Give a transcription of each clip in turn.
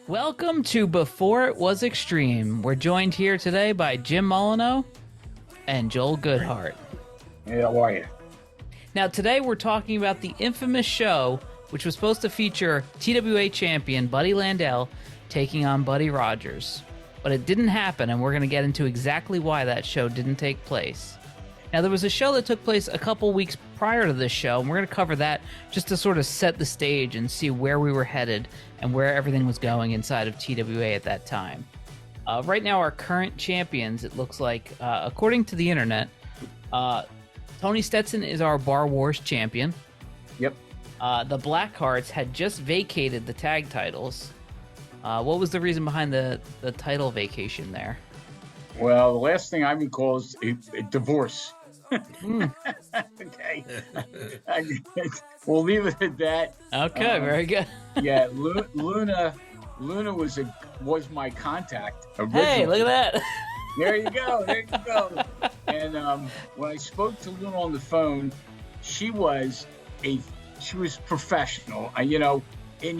Welcome to Before It Was Extreme. We're joined here today by Jim Molyneux and Joel Goodhart. Hey, how are you? Now, today we're talking about the infamous show, which was supposed to feature TWA champion Buddy Landel taking on Buddy Rogers. But it didn't happen, and we're going to get into exactly why that show didn't take place. Now, there was a show that took place a couple weeks prior to this show, and we're going to cover that just to sort of set the stage and see where we were headed and where everything was going inside of TWA at that time. Right now, our current champions, it looks like, according to the internet, Tony Stetson is our Bar Wars champion. Yep. The Blackhearts had just vacated the tag titles. What was the reason behind the title vacation there? Well, the last thing I recall is a divorce. Okay. We'll leave it at that. Okay, very good. Yeah, Luna was my contact originally. Hey, look at that. There you go. And when I spoke to Luna on the phone, she was professional. And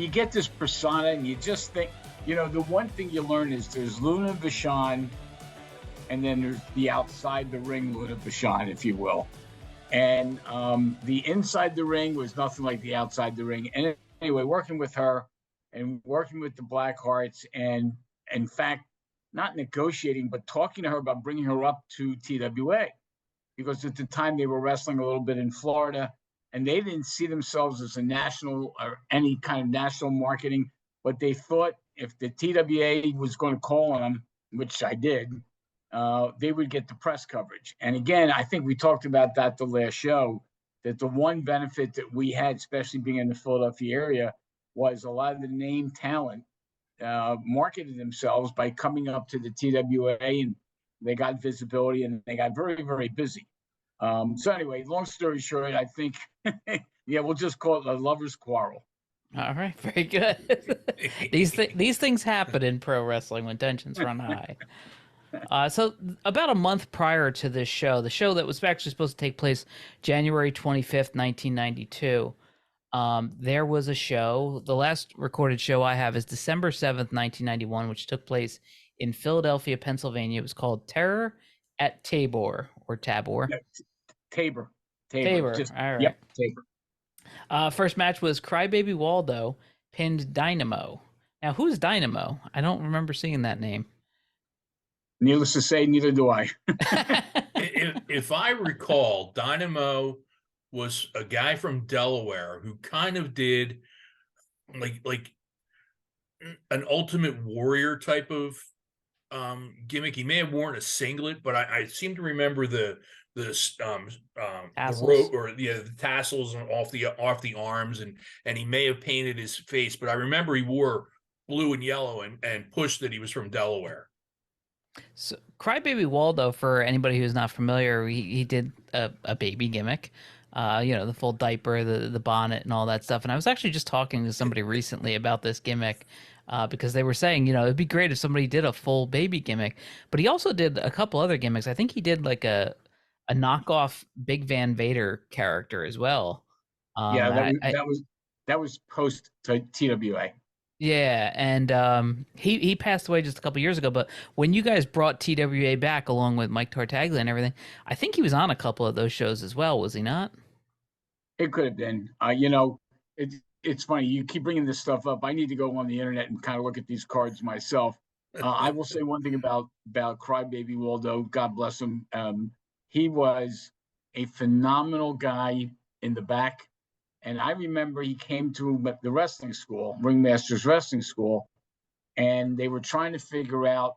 you get this persona, and you just think, the one thing you learn is there's Luna Vachon, and then there's the outside the ring Luna Vachon, if you will. And the inside the ring was nothing like the outside the ring. And anyway, working with her and working with the Blackhearts, and in fact, not negotiating, but talking to her about bringing her up to TWA, because at the time they were wrestling a little bit in Florida, and they didn't see themselves as a national or any kind of national marketing, but they thought if the TWA was going to call on them, which I did, they would get the press coverage. And again, I think we talked about that the last show, that the one benefit that we had, especially being in the Philadelphia area, was a lot of the name talent marketed themselves by coming up to the TWA, and they got visibility, and they got very, very busy. So anyway, long story short, I think, we'll just call it a lover's quarrel. All right, very good. These things happen in pro wrestling when tensions run high. So about a month prior to this show, the show that was actually supposed to take place January 25th, 1992, there was a show. The last recorded show I have is December 7th, 1991, which took place in Philadelphia, Pennsylvania. It was called Terror at Tabor, or Tabor. Tabor. All right. Yep, Tabor. First match was Crybaby Waldo pinned Dynamo. Now, who's Dynamo? I don't remember seeing that name. Needless to say, neither do I. If I recall, Dynamo was a guy from Delaware who kind of did like an Ultimate Warrior type of gimmick. He may have worn a singlet, but I seem to remember the rope, or the tassels off the arms, and he may have painted his face, but I remember he wore blue and yellow and pushed that he was from Delaware. So Crybaby Waldo, for anybody who's not familiar, he did a baby gimmick, the full diaper, the bonnet, and all that stuff. And I was actually just talking to somebody recently about this gimmick, because they were saying, it'd be great if somebody did a full baby gimmick. But he also did a couple other gimmicks. I think he did like a knockoff Big Van Vader character as well. That was post TWA. Yeah, and he passed away just a couple years ago. But when you guys brought TWA back along with Mike Tartaglia and everything, I think he was on a couple of those shows as well, was he not? It could have been. It's funny. You keep bringing this stuff up. I need to go on the internet and kind of look at these cards myself. I will say one thing about Crybaby Waldo. God bless him. He was a phenomenal guy in the back. And I remember he came to the wrestling school, Ringmasters Wrestling School, and they were trying to figure out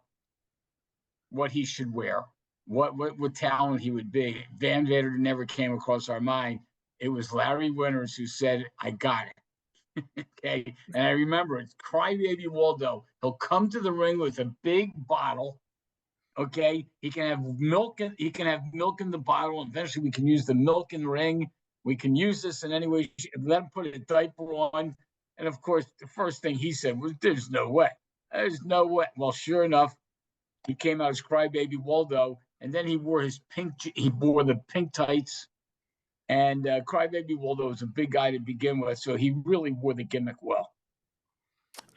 what he should wear, what talent he would be. Van Vader never came across our mind. It was Larry Winters who said, "I got it." Okay, and I remember it's Crybaby Waldo. He'll come to the ring with a big bottle. Okay, he can have milk. He can have milk in the bottle. Eventually, we can use the milk in the ring. We can use this in any way. Let him put a diaper on. And of course, the first thing he said was, "There's no way. There's no way." Well, sure enough, he came out as Crybaby Waldo, and then he wore the pink tights, And Crybaby Waldo was a big guy to begin with, so he really wore the gimmick well.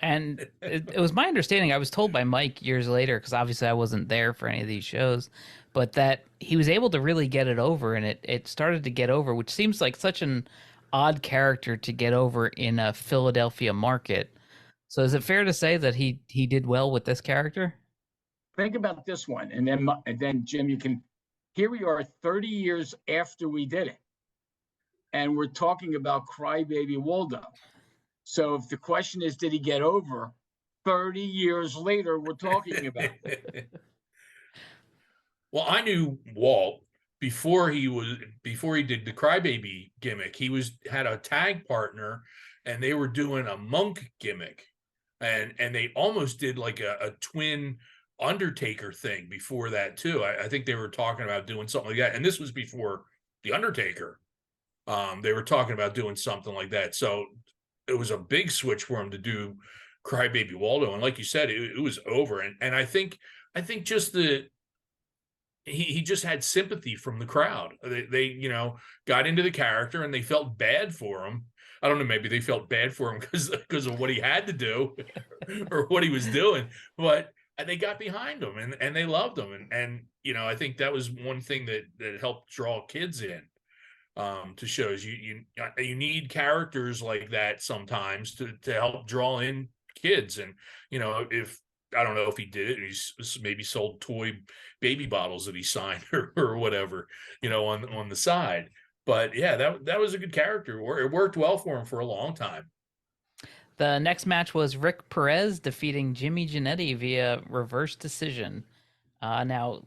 And it was my understanding, I was told by Mike years later, because obviously I wasn't there for any of these shows, but that he was able to really get it over, and it started to get over, which seems like such an odd character to get over in a Philadelphia market. So is it fair to say that he did well with this character? Think about this one, and then Jim, you can. Here we are, 30 years after we did it, and we're talking about Crybaby Waldo. So if the question is, did he get over? 30 years later, we're talking about it. Well, I knew Walt before he did the Crybaby gimmick. He had a tag partner, and they were doing a monk gimmick, and they almost did like a twin Undertaker thing before that too. I think they were talking about doing something like that, and this was before the Undertaker. They were talking about doing something like that, so it was a big switch for him to do Crybaby Waldo, and like you said, it was over. And I think just he just had sympathy from the crowd. They got into the character, and they felt bad for him. I don't know, maybe they felt bad for him because of what he had to do or what he was doing, but they got behind him, and they loved him. And I think that was one thing that helped draw kids in to shows. You need characters like that sometimes to help draw in kids. And if I don't know if he did it, he's maybe sold toy baby bottles that he signed or whatever, on the side. But yeah, that was a good character. It worked well for him for a long time. The next match was Rick Perez defeating Jimmy Jannetty via reverse decision. Now,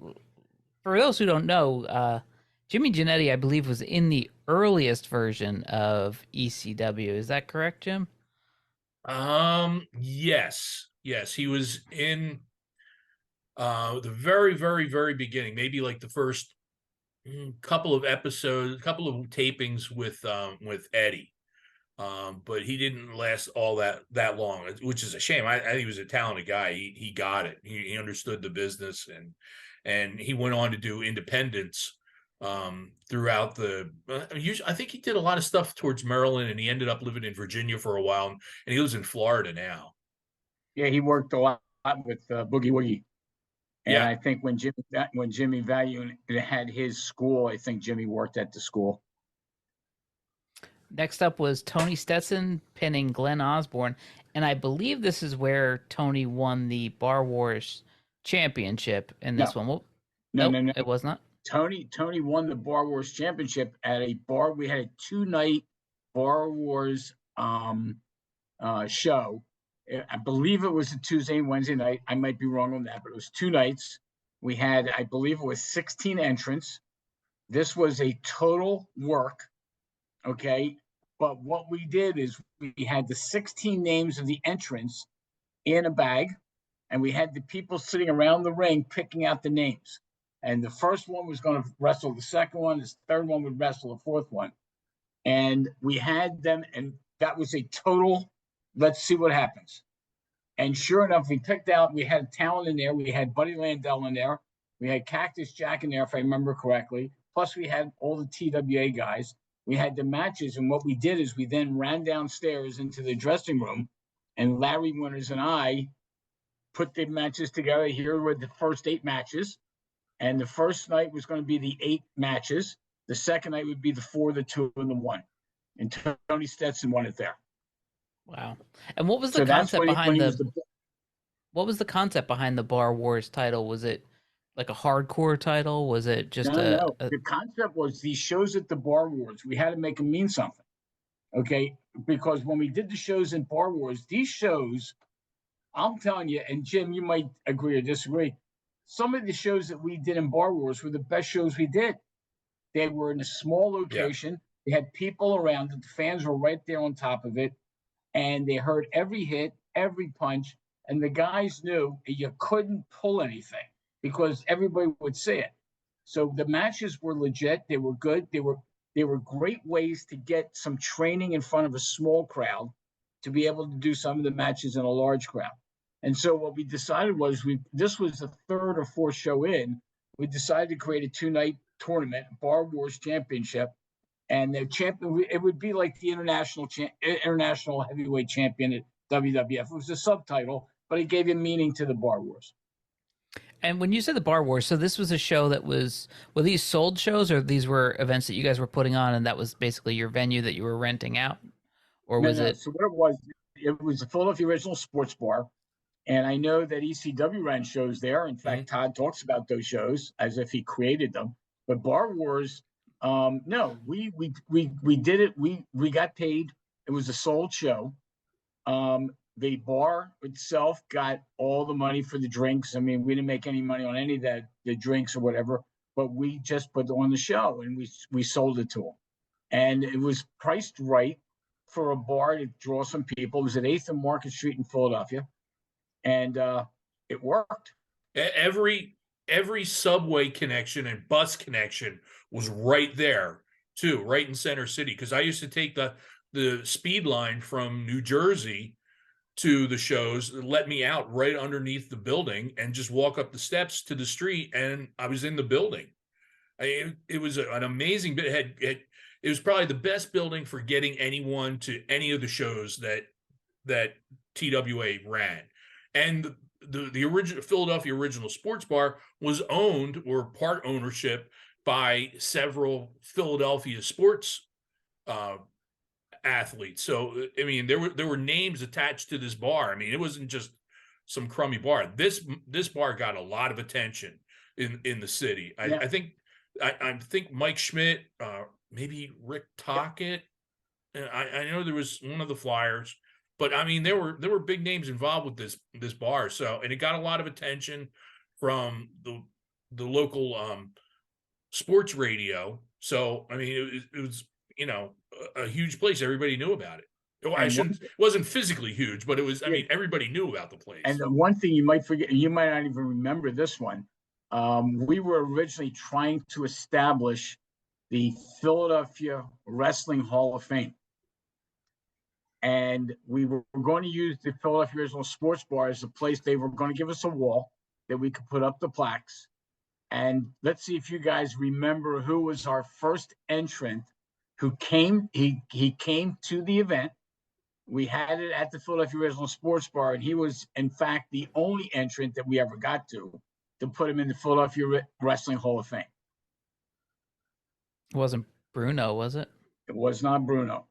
for those who don't know, Jimmy Jannetty, I believe, was in the earliest version of ECW. Is that correct, Jim? Yes, he was in the very, very, very beginning. Maybe like the first couple of episodes, couple of tapings with Eddie. But he didn't last all that long, which is a shame. I think he was a talented guy. He got it. He understood the business, and he went on to do independence throughout I think he did a lot of stuff towards Maryland, and he ended up living in Virginia for a while, and he lives in Florida now. Yeah, he worked a lot with Boogie Woogie. And yeah, I think when Jimmy Valiant had his school, I think Jimmy worked at the school. Next up was Tony Stetson pinning Glenn Osborne, and I believe this is where Tony won the Bar Wars championship in this one. Well, no, it was not. Tony won the Bar Wars championship at a bar. We had a 2-night Bar Wars show. I believe it was a Tuesday and Wednesday night. I might be wrong on that, but it was 2 nights. We had, I believe it was 16 entrants. This was a total work. Okay. But what we did is we had the 16 names of the entrants in a bag, and we had the people sitting around the ring picking out the names. And the first one was going to wrestle the second one. The third one would wrestle the fourth one. And we had them, and that was a total, let's see what happens. And sure enough, we picked out, we had talent in there. We had Buddy Landell in there. We had Cactus Jack in there, if I remember correctly. Plus, we had all the TWA guys. We had the matches, and what we did is we then ran downstairs into the dressing room, and Larry Winters and I put the matches together. Here were the first 8 matches, and the first night was going to be the 8 matches. The second night would be the 4, the 2, and the 1. And Tony Stetson won it there. Wow! And what was the concept behind what was the concept behind the Bar Wars title? Was it like a hardcore title? Was it just no. The concept was these shows at the Bar Wars, we had to make them mean something. Okay. Because when we did the shows in Bar Wars, these shows, I'm telling you, and Jim, you might agree or disagree, some of the shows that we did in Bar Wars were the best shows we did. They were in a small location. Yeah. They had people around it. The fans were right there on top of it. And they heard every hit, every punch. And the guys knew you couldn't pull anything because everybody would see it. So the matches were legit. They were good. They were great ways to get some training in front of a small crowd to be able to do some of the matches in a large crowd. And so what we decided was this was the 3rd or 4th show in. We decided to create a 2-night tournament, Bar Wars Championship. and the champion, it would be like the international heavyweight champion at WWF. It was a subtitle, but it gave you meaning to the Bar Wars. And when you said the Bar Wars, so this was a show that were these sold shows, or these were events that you guys were putting on, and that was basically your venue that you were renting out, or No, was no. it? So what it was the Philadelphia Original Sports Bar. And I know that ECW ran shows there. In fact, Todd talks about those shows as if he created them. But Bar Wars, no, we did it. We got paid. It was a sold show. The bar itself got all the money for the drinks. I mean, we didn't make any money on any of that, the drinks or whatever, but we just put on the show and we sold it to them. And it was priced right for a bar to draw some people. It was at 8th and Market Street in Philadelphia. And it worked. Every subway connection and bus connection was right there too, right in Center City. Because I used to take the speed line from New Jersey to the shows, let me out right underneath the building and just walk up the steps to the street, and I was in the building. It was an amazing bit. It was probably the best building for getting anyone to any of the shows that TWA ran. And the original Philadelphia Original Sports Bar was owned, or part ownership, by several Philadelphia sports athletes. So I mean, there were names attached to this bar. I mean, it wasn't just some crummy bar. This bar got a lot of attention in the city. Yeah. I think Mike Schmidt, maybe Rick Tockett. I know there was one of the Flyers. But I mean, there were big names involved with this bar. So, and it got a lot of attention from the local sports radio. So, I mean, it was a huge place. Everybody knew about it. It wasn't physically huge, but it was. I mean, everybody knew about the place. And the one thing you might forget, you might not even remember this one. We were originally trying to establish the Philadelphia Wrestling Hall of Fame. And we were going to use the Philadelphia Original Sports Bar as a place. They were going to give us a wall that we could put up the plaques. And let's see if you guys remember who was our first entrant who came. He came to the event. We had it at the Philadelphia Original Sports Bar, and he was, in fact, the only entrant that we ever got to put him in the Philadelphia Wrestling Hall of Fame. It wasn't Bruno, was it? It was not Bruno.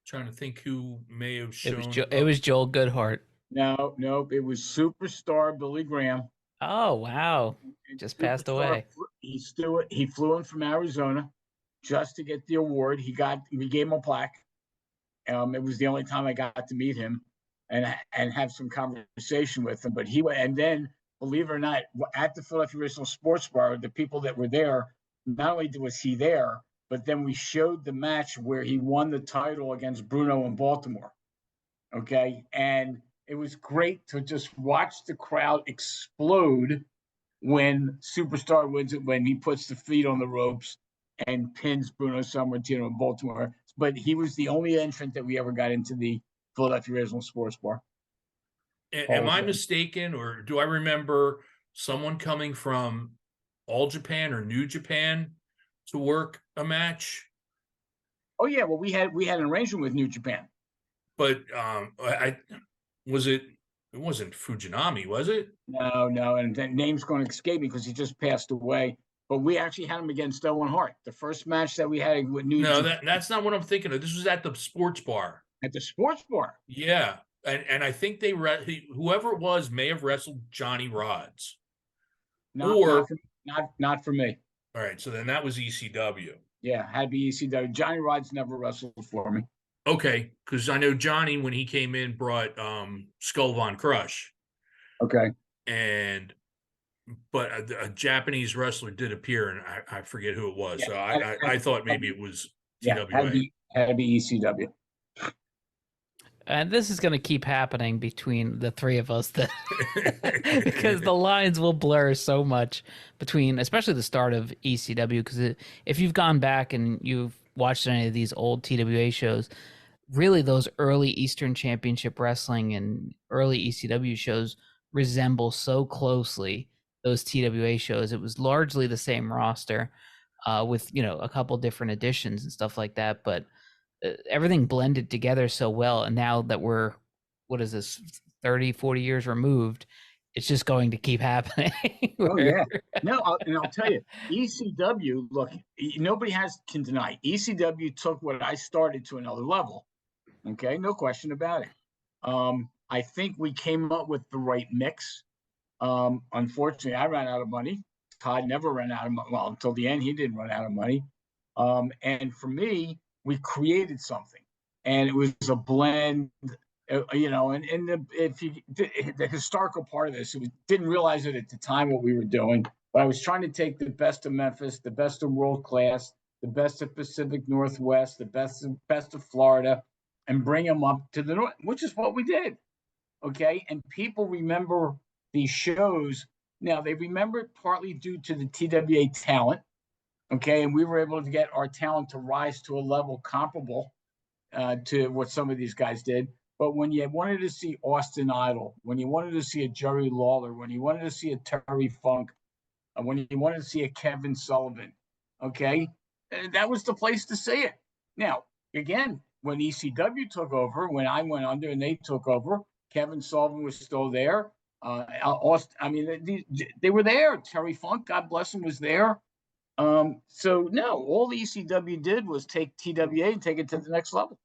Trying to think who may have shown. It was Joel Goodhart. No, it was superstar Billy Graham. Oh wow! Just passed away. He flew in from Arizona just to get the award. We gave him a plaque. It was the only time I got to meet him and have some conversation with him. But and then, believe it or not, at the Philadelphia Original Sports Bar, the people that were there, not only was he there, but then we showed the match where he won the title against Bruno in Baltimore. Okay. And it was great to just watch the crowd explode when Superstar wins it, when he puts the feet on the ropes and pins Bruno Sammartino in Baltimore. But he was the only entrant that we ever got into the Philadelphia Original Sports Bar. Am I mistaken, or do I remember someone coming from All Japan or New Japan to work a match? Oh yeah, well we had an arrangement with New Japan. But it wasn't Fujinami, was it? No, and that name's going to escape me because he just passed away. But we actually had him against Owen Hart. The first match that we had with New Japan. No, that's not what I'm thinking of. This was at the sports bar. At the sports bar? Yeah. And I think whoever it was may have wrestled Johnny Rods. Not for me. All right, so then that was ECW. Yeah, had to be ECW. Johnny Rods never wrestled for me. Okay, because I know Johnny, when he came in, brought Skull Von Crush. Okay. But a Japanese wrestler did appear, and I forget who it was. Yeah, so I thought maybe it was TWA. Yeah, had to be ECW. And this is going to keep happening between the three of us because the lines will blur so much between, especially the start of ECW. Because if you've gone back and you've watched any of these old TWA shows, really those early Eastern Championship Wrestling and early ECW shows resemble so closely those TWA shows. It was largely the same roster. with a couple different editions and stuff like that. But everything blended together so well, and now that we're, what is this, 30-40 years removed, it's just going to keep happening. Oh yeah. No, I'll tell you, ECW. Look, nobody can deny ECW took what I started to another level. Okay, no question about it. I think we came up with the right mix. Unfortunately, I ran out of money. Todd never ran out of money. Well, until the end, he didn't run out of money. And for me, we created something, and it was a blend. And the historical part of this, didn't realize it at the time what we were doing, but I was trying to take the best of Memphis, the best of world class, the best of Pacific Northwest, the best of Florida, and bring them up to the north, which is what we did. Okay, and people remember these shows. Now they remember it partly due to the TWA talent. Okay, and we were able to get our talent to rise to a level comparable to what some of these guys did. But when you wanted to see Austin Idol, when you wanted to see a Jerry Lawler, when you wanted to see a Terry Funk, when you wanted to see a Kevin Sullivan, okay, that was the place to see it. Now, again, when ECW took over, when I went under and they took over, Kevin Sullivan was still there. Austin, I mean, they were there. Terry Funk, God bless him, was there. So no, all the ECW did was take TWA and take it to the next level.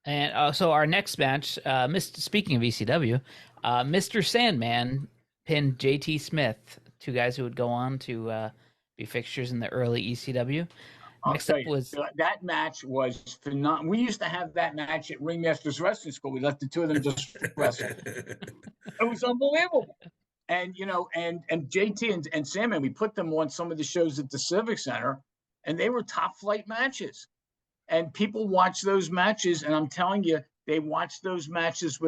And so our next match, speaking of ECW, Mr. Sandman pinned JT Smith, two guys who would go on to be fixtures in the early ECW. Next up was that match was phenomenal. We used to have that match at Ringmasters Wrestling School. We let the two of them just wrestle. It was unbelievable. And and JT and Sandman, we put them on some of the shows at the Civic Center, and they were top flight matches. And people watch those matches, and I'm telling you, they watched those matches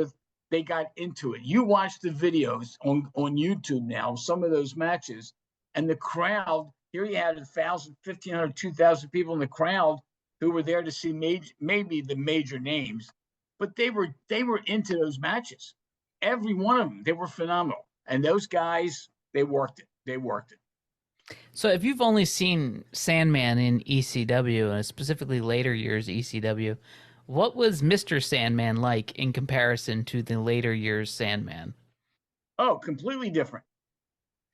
they got into it. You watch the videos on YouTube now, some of those matches, and the crowd, here you had 1,000, 1,500, 2,000 people in the crowd who were there to see maybe the major names, but they were into those matches. Every one of them, they were phenomenal. And those guys, they worked it. They worked it. So if you've only seen Sandman in ECW, and specifically later years ECW, what was Mr. Sandman like in comparison to the later years Sandman? Oh, completely different.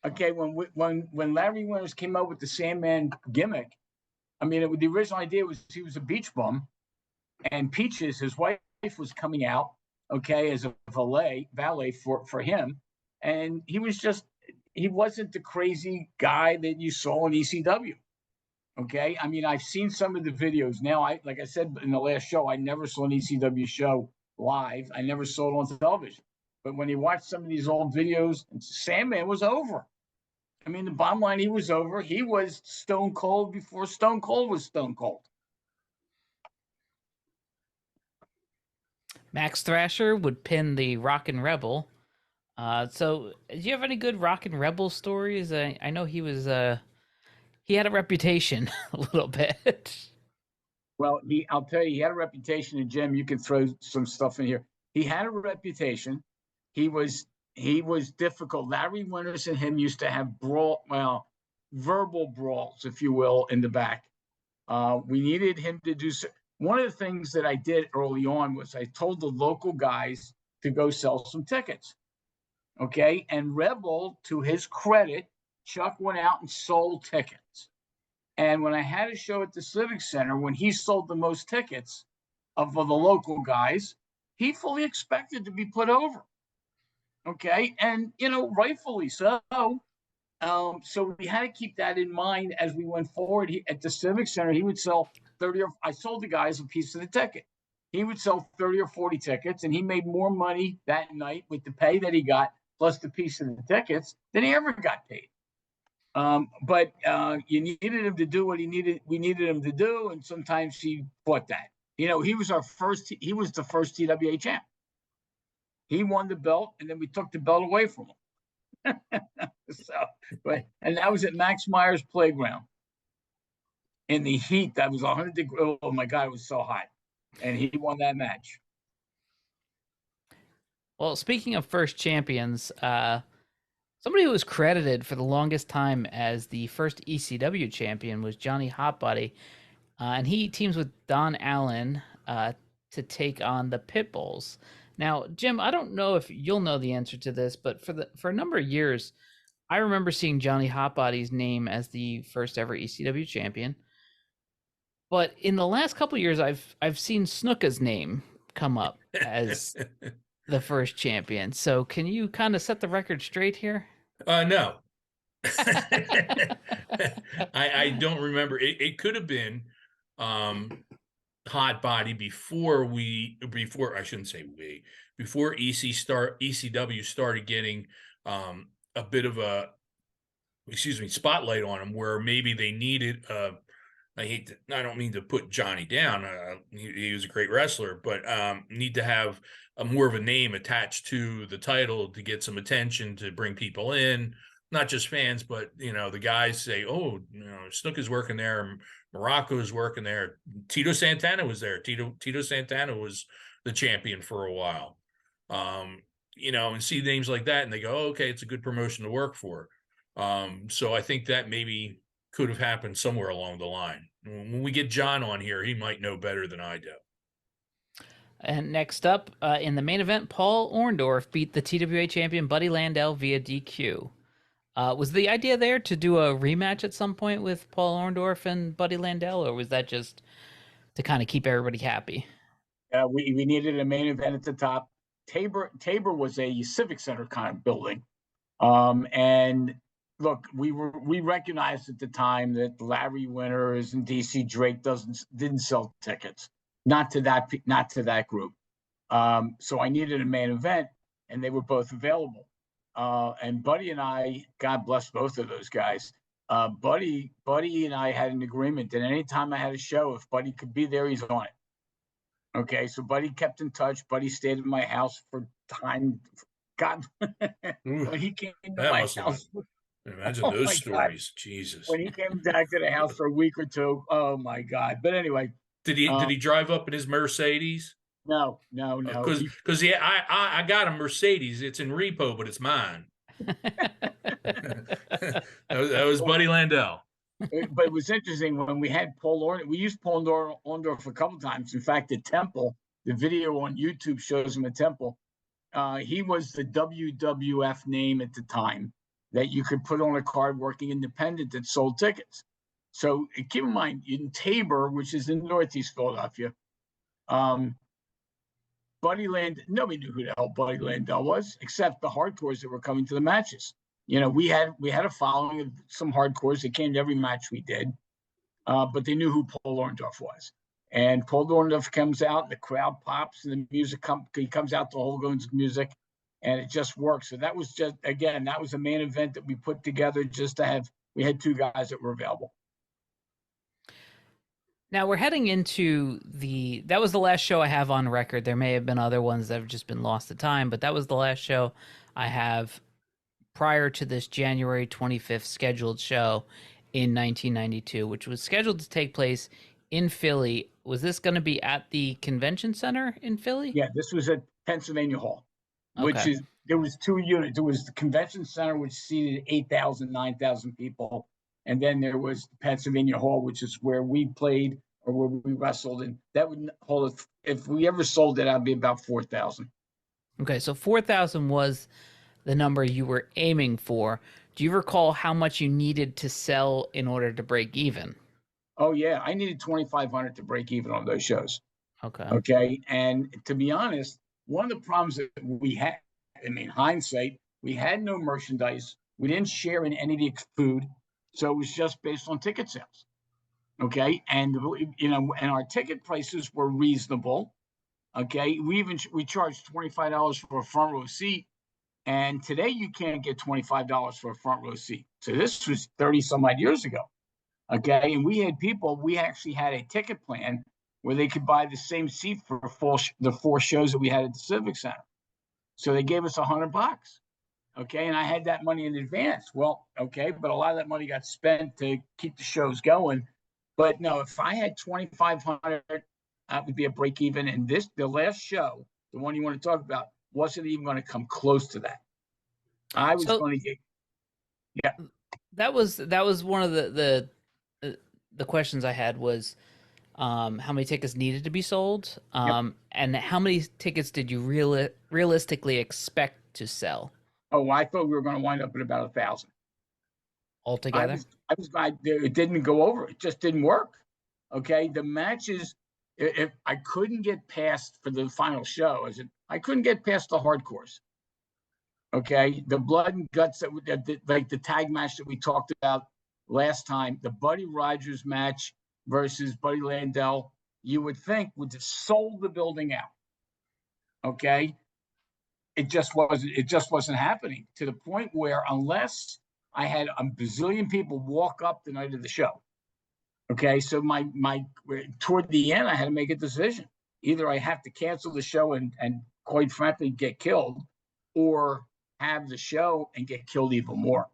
Okay, when Larry Winters came out with the Sandman gimmick, I mean, the original idea was he was a beach bum, and Peaches, his wife, was coming out, okay, as a valet for him, and he wasn't the crazy guy that you saw in ECW. Okay, I mean, I've seen some of the videos now. Like I said in the last show, I never saw an ECW show live. I never saw it on television. But when you watch some of these old videos, Sandman was over. I mean, the bottom line, he was over. He was Stone Cold before Stone Cold was Stone Cold. Max Thrasher would pin the Rockin' Rebel. So, do you have any good Rockin' Rebel stories? I know he was he had a reputation a little bit. Well, I'll tell you, he had a reputation, and Jim, you can throw some stuff in here. He had a reputation. He was difficult. Larry Winters and him used to have verbal brawls, if you will, in the back. We needed him to do so. One of the things that I did early on was I told the local guys to go sell some tickets. Okay, and Rebel, to his credit, Chuck went out and sold tickets. And when I had a show at the Civic Center, when he sold the most tickets of the local guys, he fully expected to be put over. Okay, and rightfully so. So we had to keep that in mind as we went forward. At the Civic Center, he would sell 30 I sold the guys a piece of the ticket. He would sell 30 or 40 tickets, and he made more money that night with the pay that he got plus the piece of the tickets than he ever got paid. But you needed him to do what we needed him to do, and sometimes he fought that. He was the first TWA champ. He won the belt, and then we took the belt away from him. And that was at Max Meyer's Playground. In the heat, that was 100 degrees. Oh my God, it was so hot. And he won that match. Well, speaking of first champions, Somebody who was credited for the longest time as the first ECW champion was Johnny Hotbody, and he teams with Don Allen to take on the Pitbulls. Now, Jim, I don't know if you'll know the answer to this, but for a number of years, I remember seeing Johnny Hotbody's name as the first ever ECW champion. But in the last couple of years, I've seen Snuka's name come up as the first champion. So can you kind of set the record straight here? No. I don't remember. It could have been Hot Body before I shouldn't say before ECW started getting a bit of a spotlight on him, where maybe they needed I don't mean to put Johnny down. He was a great wrestler, but need to have a more of a name attached to the title to get some attention, to bring people in, not just fans, but the guys say, "Oh, Snook is working there, Morocco is working there, Tito Santana was there. Tito Santana was the champion for a while." And see names like that, and they go, "Oh, okay, it's a good promotion to work for." So I think that maybe could have happened somewhere along the line. When we get John on here, he might know better than I do. And next up, in the main event, Paul Orndorff beat the TWA champion Buddy Landel via DQ. Was the idea there to do a rematch at some point with Paul Orndorff and Buddy Landel, or was that just to kind of keep everybody happy? We needed a main event at the top. Tabor was a civic center kind of building, and look, we recognized at the time that Larry Winters and DC Drake didn't sell tickets, not to that group. So I needed a main event, and they were both available. And Buddy and I, God bless both of those guys. Buddy and I had an agreement that anytime I had a show, if Buddy could be there, he's on it. Okay, so Buddy kept in touch. Buddy stayed at my house for time. God, when he came to my house. Imagine those stories. God. Jesus. When he came back to the house for a week or two, oh my God. But anyway. Did he drive up in his Mercedes? No. Because I got a Mercedes. It's in repo, but it's mine. that was Buddy Landel. But it was interesting when we had Paul Orndorff. We used Paul Orndorff a couple times. In fact, at Temple, the video on YouTube shows him at Temple. He was the WWF name at the time that you could put on a card working independent that sold tickets. So keep in mind, in Tabor, which is in Northeast Philadelphia, Buddy Landel, nobody knew who the hell Buddy Landel was, except the hardcores that were coming to the matches. We had a following of some hardcores that came to every match we did, but they knew who Paul Orndorff was. And Paul Orndorff comes out, and the crowd pops, and the music he comes out to whole guns music, and it just works. So that was that was a main event that we put together just to have. We had two guys that were available. Now we're heading into that was the last show I have on record. There may have been other ones that have just been lost to time, but that was the last show I have prior to this January 25th scheduled show in 1992, which was scheduled to take place in Philly. Was this going to be at the convention center in Philly? Yeah, this was at Pennsylvania Hall, which is, there was two units. There was the convention center, which seated 8,000, 9,000 people. And then there was Pennsylvania Hall, which is where we played or where we wrestled. And that would hold, if we ever sold it, I'd be about 4,000. Okay, so 4,000 was the number you were aiming for. Do you recall how much you needed to sell in order to break even? Oh, yeah. I needed 2,500 to break even on those shows. Okay. And to be honest, one of the problems that we had, hindsight, we had no merchandise. We didn't share in any of the food. So it was just based on ticket sales. Okay. And, and our ticket prices were reasonable. Okay. We charged $25 for a front row seat. And today you can't get $25 for a front row seat. So this was 30 some odd years ago. Okay. And we had people, we actually had a ticket plan where they could buy the same seat for the 4 shows that we had at the Civic Center. So they gave us $100. Okay. And I had that money in advance. Well, okay. But a lot of that money got spent to keep the shows going. But no, if I had 2,500, that would be a break even. And the last show, the one you want to talk about, wasn't even going to come close to that. I was going to get Yeah. That was one of the questions I had was how many tickets needed to be sold, Yep. and how many tickets did you realistically expect to sell Oh, I thought we were going to wind up at about 1,000. altogether? I was glad it didn't go over. It just didn't work. Okay, the matches. If I couldn't get past for the final show, I couldn't get past the hardcores. Okay, the blood and guts like the tag match that we talked about last time, the Buddy Rogers match versus Buddy Landell, you would think would have sold the building out. Okay, it just wasn't. It just wasn't happening to the point where unless I had a bazillion people walk up the night of the show. Okay, so my toward the end, I had to make a decision. Either I have to cancel the show and quite frankly get killed, or have the show and get killed even more.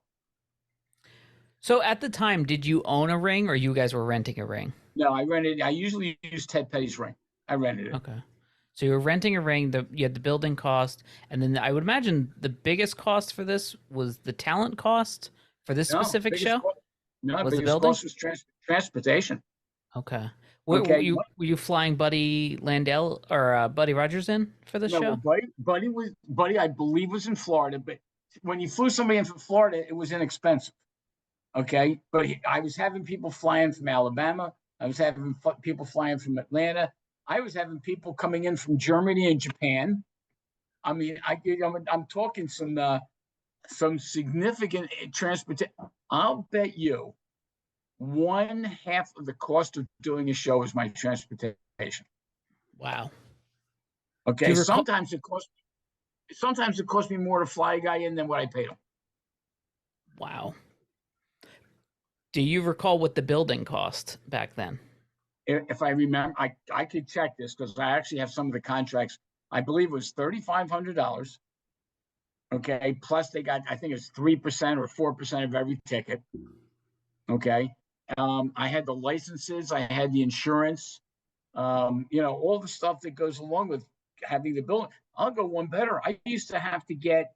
So at the time, did you own a ring or you guys were renting a ring? No, I rented. I usually use Ted Petty's ring. I rented it. Okay. So you were renting a ring, you had the building cost, and then I would imagine the biggest cost for this was the talent cost for this No, specific show? no, Was the biggest building? cost was transportation. Okay. Okay, Were you flying Buddy Landell or Buddy Rogers in for the no, well, show? Buddy, I believe was in Florida, but when you flew somebody in from Florida, it was inexpensive. Okay, but I was having people flying from Alabama. I was having people flying from Atlanta. I was having people coming in from Germany and Japan. I mean, I'm talking some significant transportation. I'll bet you one half of the cost of doing a show is my transportation. Wow. Do Okay, you recall? sometimes it costs me more to fly a guy in than what I paid him. Wow. Do you recall what the building cost back then? If I remember, I could check this because I actually have some of the contracts. I believe it was $3,500. Okay, plus they got, I think it's 3% or 4% of every ticket. Okay, I had the licenses, I had the insurance, all the stuff that goes along with having the building. I'll go one better. I used to have to get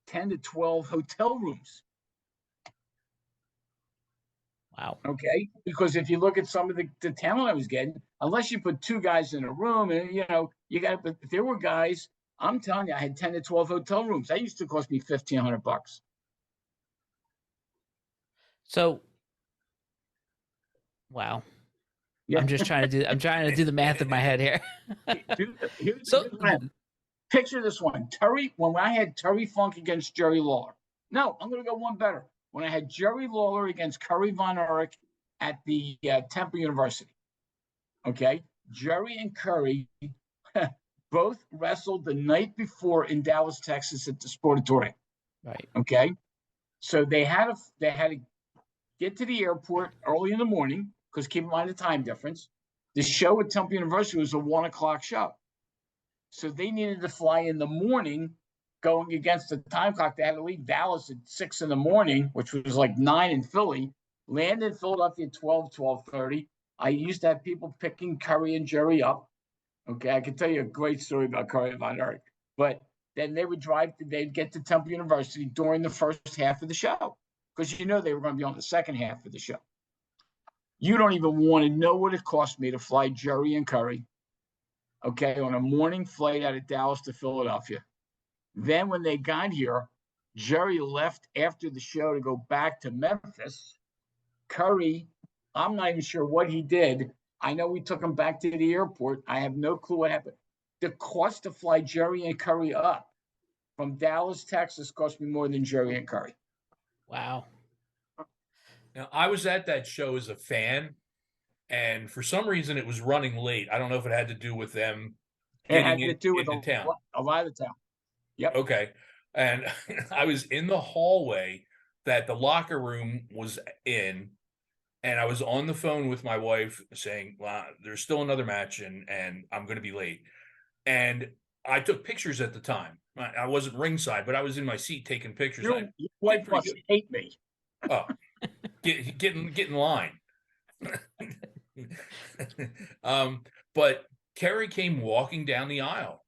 10 to 12 hotel rooms. Wow. Okay, because if you look at some of the talent I was getting, unless you put two guys in a room, and you got. But if there were guys, I'm telling you, I had 10 to 12 hotel rooms. That used to cost me $1,500. So, wow. Yeah. I'm trying to do the math in my head here. Here's So, what happened. Picture this one. When I had Terry Funk against Jerry Lawler. No, I'm going to go one better. When I had Jerry Lawler against Curry Von Erich at the Temple University. Okay. Jerry and Curry both wrestled the night before in Dallas, Texas at the Sportatorium. right. Okay. So they had to get to the airport early in the morning because keep in mind the time difference. The show at Temple University was a 1:00 show. So they needed to fly in the morning going against the time clock. They had to leave Dallas at 6 in the morning, which was like 9 in Philly, land in Philadelphia at 12:30. I used to have people picking Curry and Jerry up. Okay, I can tell you a great story about Curry Von Erich. But then they'd get to Temple University during the first half of the show because they were going to be on the second half of the show. You don't even want to know what it cost me to fly Jerry and Curry, okay, on a morning flight out of Dallas to Philadelphia. Then when they got here, Jerry left after the show to go back to Memphis. Curry, I'm not even sure what he did. I know we took him back to the airport. I have no clue what happened. The cost to fly Jerry and Curry up from Dallas, Texas, cost me more than Jerry and Curry. Wow. Now, I was at that show as a fan, and for some reason it was running late. I don't know if it had to do with them It had getting to do with into town. a lot of the town. Yep. Okay. And I was in the hallway that the locker room was in, and I was on the phone with my wife saying, well, there's still another match and I'm going to be late. And I took pictures at the time. I wasn't ringside, but I was in my seat taking pictures. Your wife must hate me. Oh, get in line. But Kerry came walking down the aisle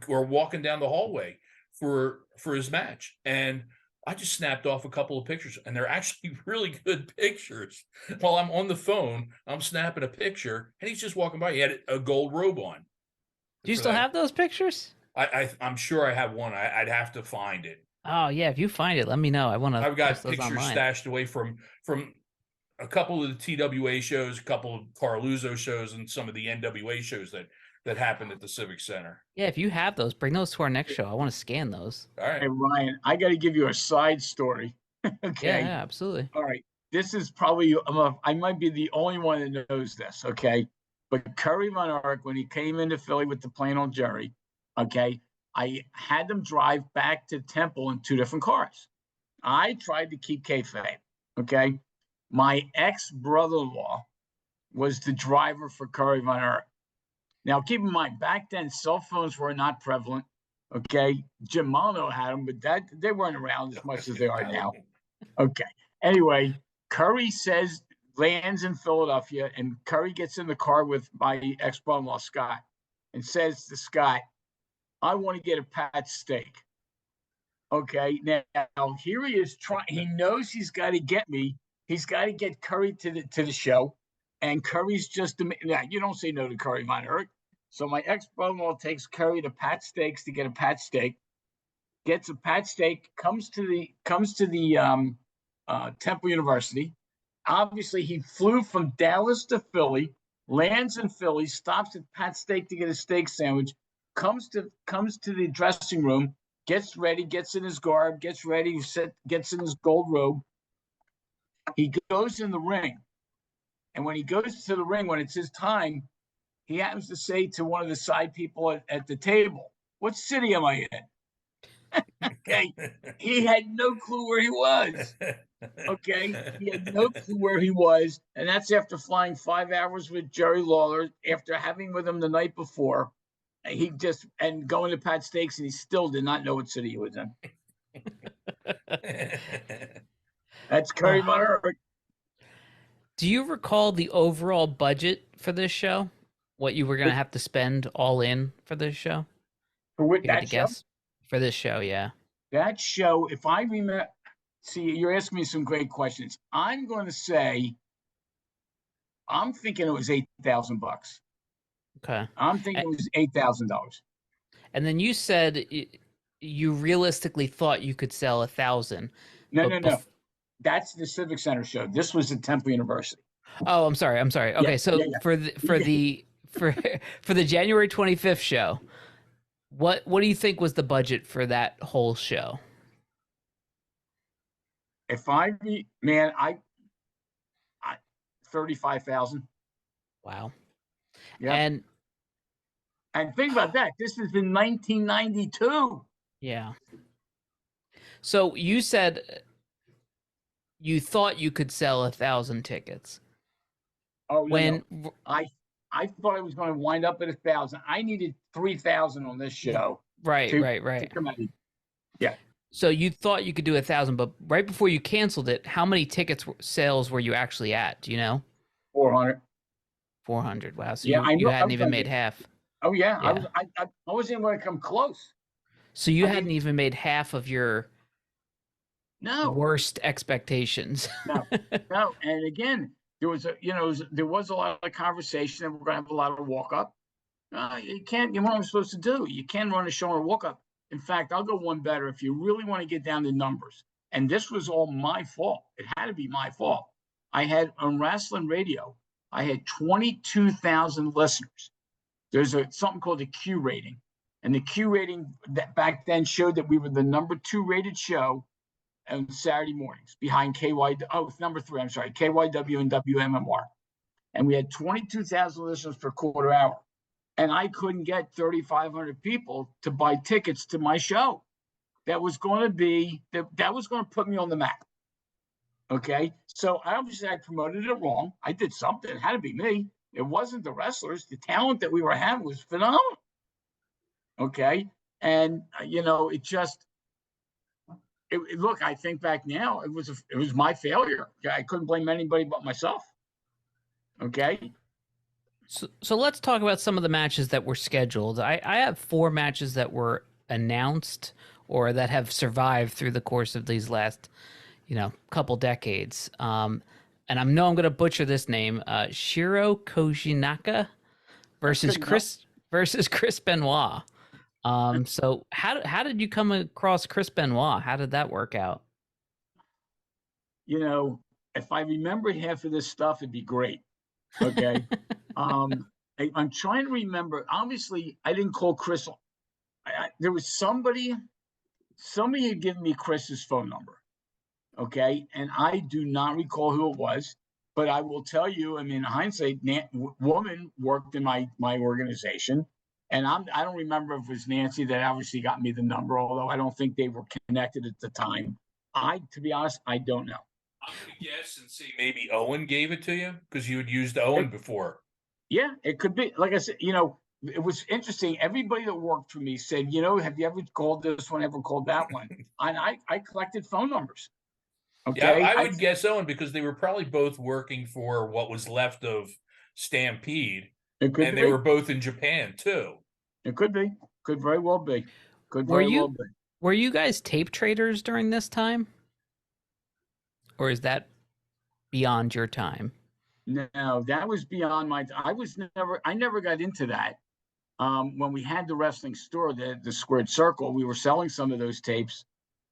or walking down the hallway for his match. And I just snapped off a couple of pictures, and they're actually really good pictures. While I'm on the phone, I'm snapping a picture, and he's just walking by. He had a gold robe on Do you for still that. have those pictures? I'm sure I have one. I'd have to find it. Oh yeah, if you find it, let me know. I want to I've post got those pictures online. stashed away from a couple of the TWA shows, a couple of Carluzzo shows, and some of the NWA shows that happened at the Civic Center. Yeah, if you have those, bring those to our next show. I want to scan those. All right. Hey, Ryan, I got to give you a side story. Yeah, Okay. yeah, absolutely. All right. This is probably, I might be the only one that knows this. Okay. But Curry Von Erich, when he came into Philly with the plain old Jerry, okay, I had them drive back to Temple in 2 different cars. I tried to keep kayfabe. Okay. My ex brother-in-law was the driver for Curry Von Erich. Now, keep in mind, back then, cell phones were not prevalent. Okay. Jim Mono had them, but they weren't around as much as they are now. Okay. Anyway, Curry lands in Philadelphia, and Curry gets in the car with my ex-brother-in-law, Scott, and says to Scott, I want to get a Pat steak. Okay. Now here he is he knows he's got to get me. He's got to get Curry to the show. And Curry's just, now you don't say no to Curry Von Erich. So my ex-brother-in-law takes Curry to Pat Steaks to get a Pat steak, gets a Pat steak, comes to the Temple University. Obviously, he flew from Dallas to Philly, lands in Philly, stops at Pat Steak to get a steak sandwich, comes to the dressing room, gets ready, gets in his garb, gets ready, gets in his gold robe. He goes in the ring. And when he goes to the ring, when it's his time, he happens to say to one of the side people at the table, what city am I in? Okay. He had no clue where he was. Okay. He had no clue where he was. And that's after flying 5 hours with Jerry Lawler, after having with him the night before. And going to Pat Steaks, and he still did not know what city he was in. That's Curry Von Erich. Do you recall the overall budget for this show? What you were going to have to spend all in for this show? For You had to that show? guess? For this show, yeah. That show, if I remember, see, you're asking me some great questions. I'm going to say, I'm thinking it was $8,000. Okay. I'm thinking it was $8,000. And then you said you realistically thought you could sell 1,000. No. That's the Civic Center show. This was at Temple University. Oh, I'm sorry. Okay, Yeah, so yeah. for the January 25th show, what do you think was the budget for that whole show? If I 35,000. Wow. Yeah. And think about that. This is in 1992. Yeah. So you said you thought you could sell 1,000 tickets. Oh, no. I thought I was going to wind up at 1,000. I needed 3,000 on this show. Right. Yeah. So you thought you could do 1,000, but right before you canceled it, how many tickets sales were you actually at? Do you know? 400. 400. Wow. So yeah, you hadn't even made half. Oh yeah. I wasn't even going to come close. So you hadn't even made half of your worst expectations. No. And again, there was a lot of conversation, and we're going to have a lot of walk up. You can't. What I'm supposed to do? You can't run a show on a walk up. In fact, I'll go one better. If you really want to get down to numbers, and this was all my fault. It had to be my fault. I had on Wrestling Radio, I had 22,000 listeners. There's something called the Q rating, and the Q rating that back then showed that we were the number 2 rated show on Saturday mornings behind it's number 3. I'm sorry, KYW and WMMR, and we had 22,000 listeners per quarter hour, and I couldn't get 3,500 people to buy tickets to my show. That was going to put me on the map. Okay, so obviously I promoted it wrong. I did something. It had to be me. It wasn't the wrestlers. The talent that we were having was phenomenal. Okay, and look, I think back now, it was my failure. I couldn't blame anybody but myself. Okay. So let's talk about some of the matches that were scheduled. I have 4 matches that were announced or that have survived through the course of these last, couple decades. And I know I'm going to butcher this name. Shiro Kojinaka versus Chris Benoit. So how did you come across Chris Benoit? How did that work out? If I remembered half of this stuff, it'd be great. Okay. I'm trying to remember. Obviously, I didn't call Chris. There was somebody had given me Chris's phone number. Okay. And I do not recall who it was, but I will tell you, I mean, in hindsight, woman worked in my organization. And I don't remember if it was Nancy that obviously got me the number, although I don't think they were connected at the time. To be honest, I don't know. I'm going to guess and see maybe Owen gave it to you because you had used Owen before. Yeah, it could be. Like I said, it was interesting. Everybody that worked for me said, have you ever called this one, ever called that one? And I collected phone numbers. Okay. Yeah, I would guess Owen because they were probably both working for what was left of Stampede. And they were both in Japan too. It could be. Could very well be. Were you guys tape traders during this time? Or is that beyond your time? No, that was beyond my. I never got into that. When we had the wrestling store, the Squared Circle, we were selling some of those tapes.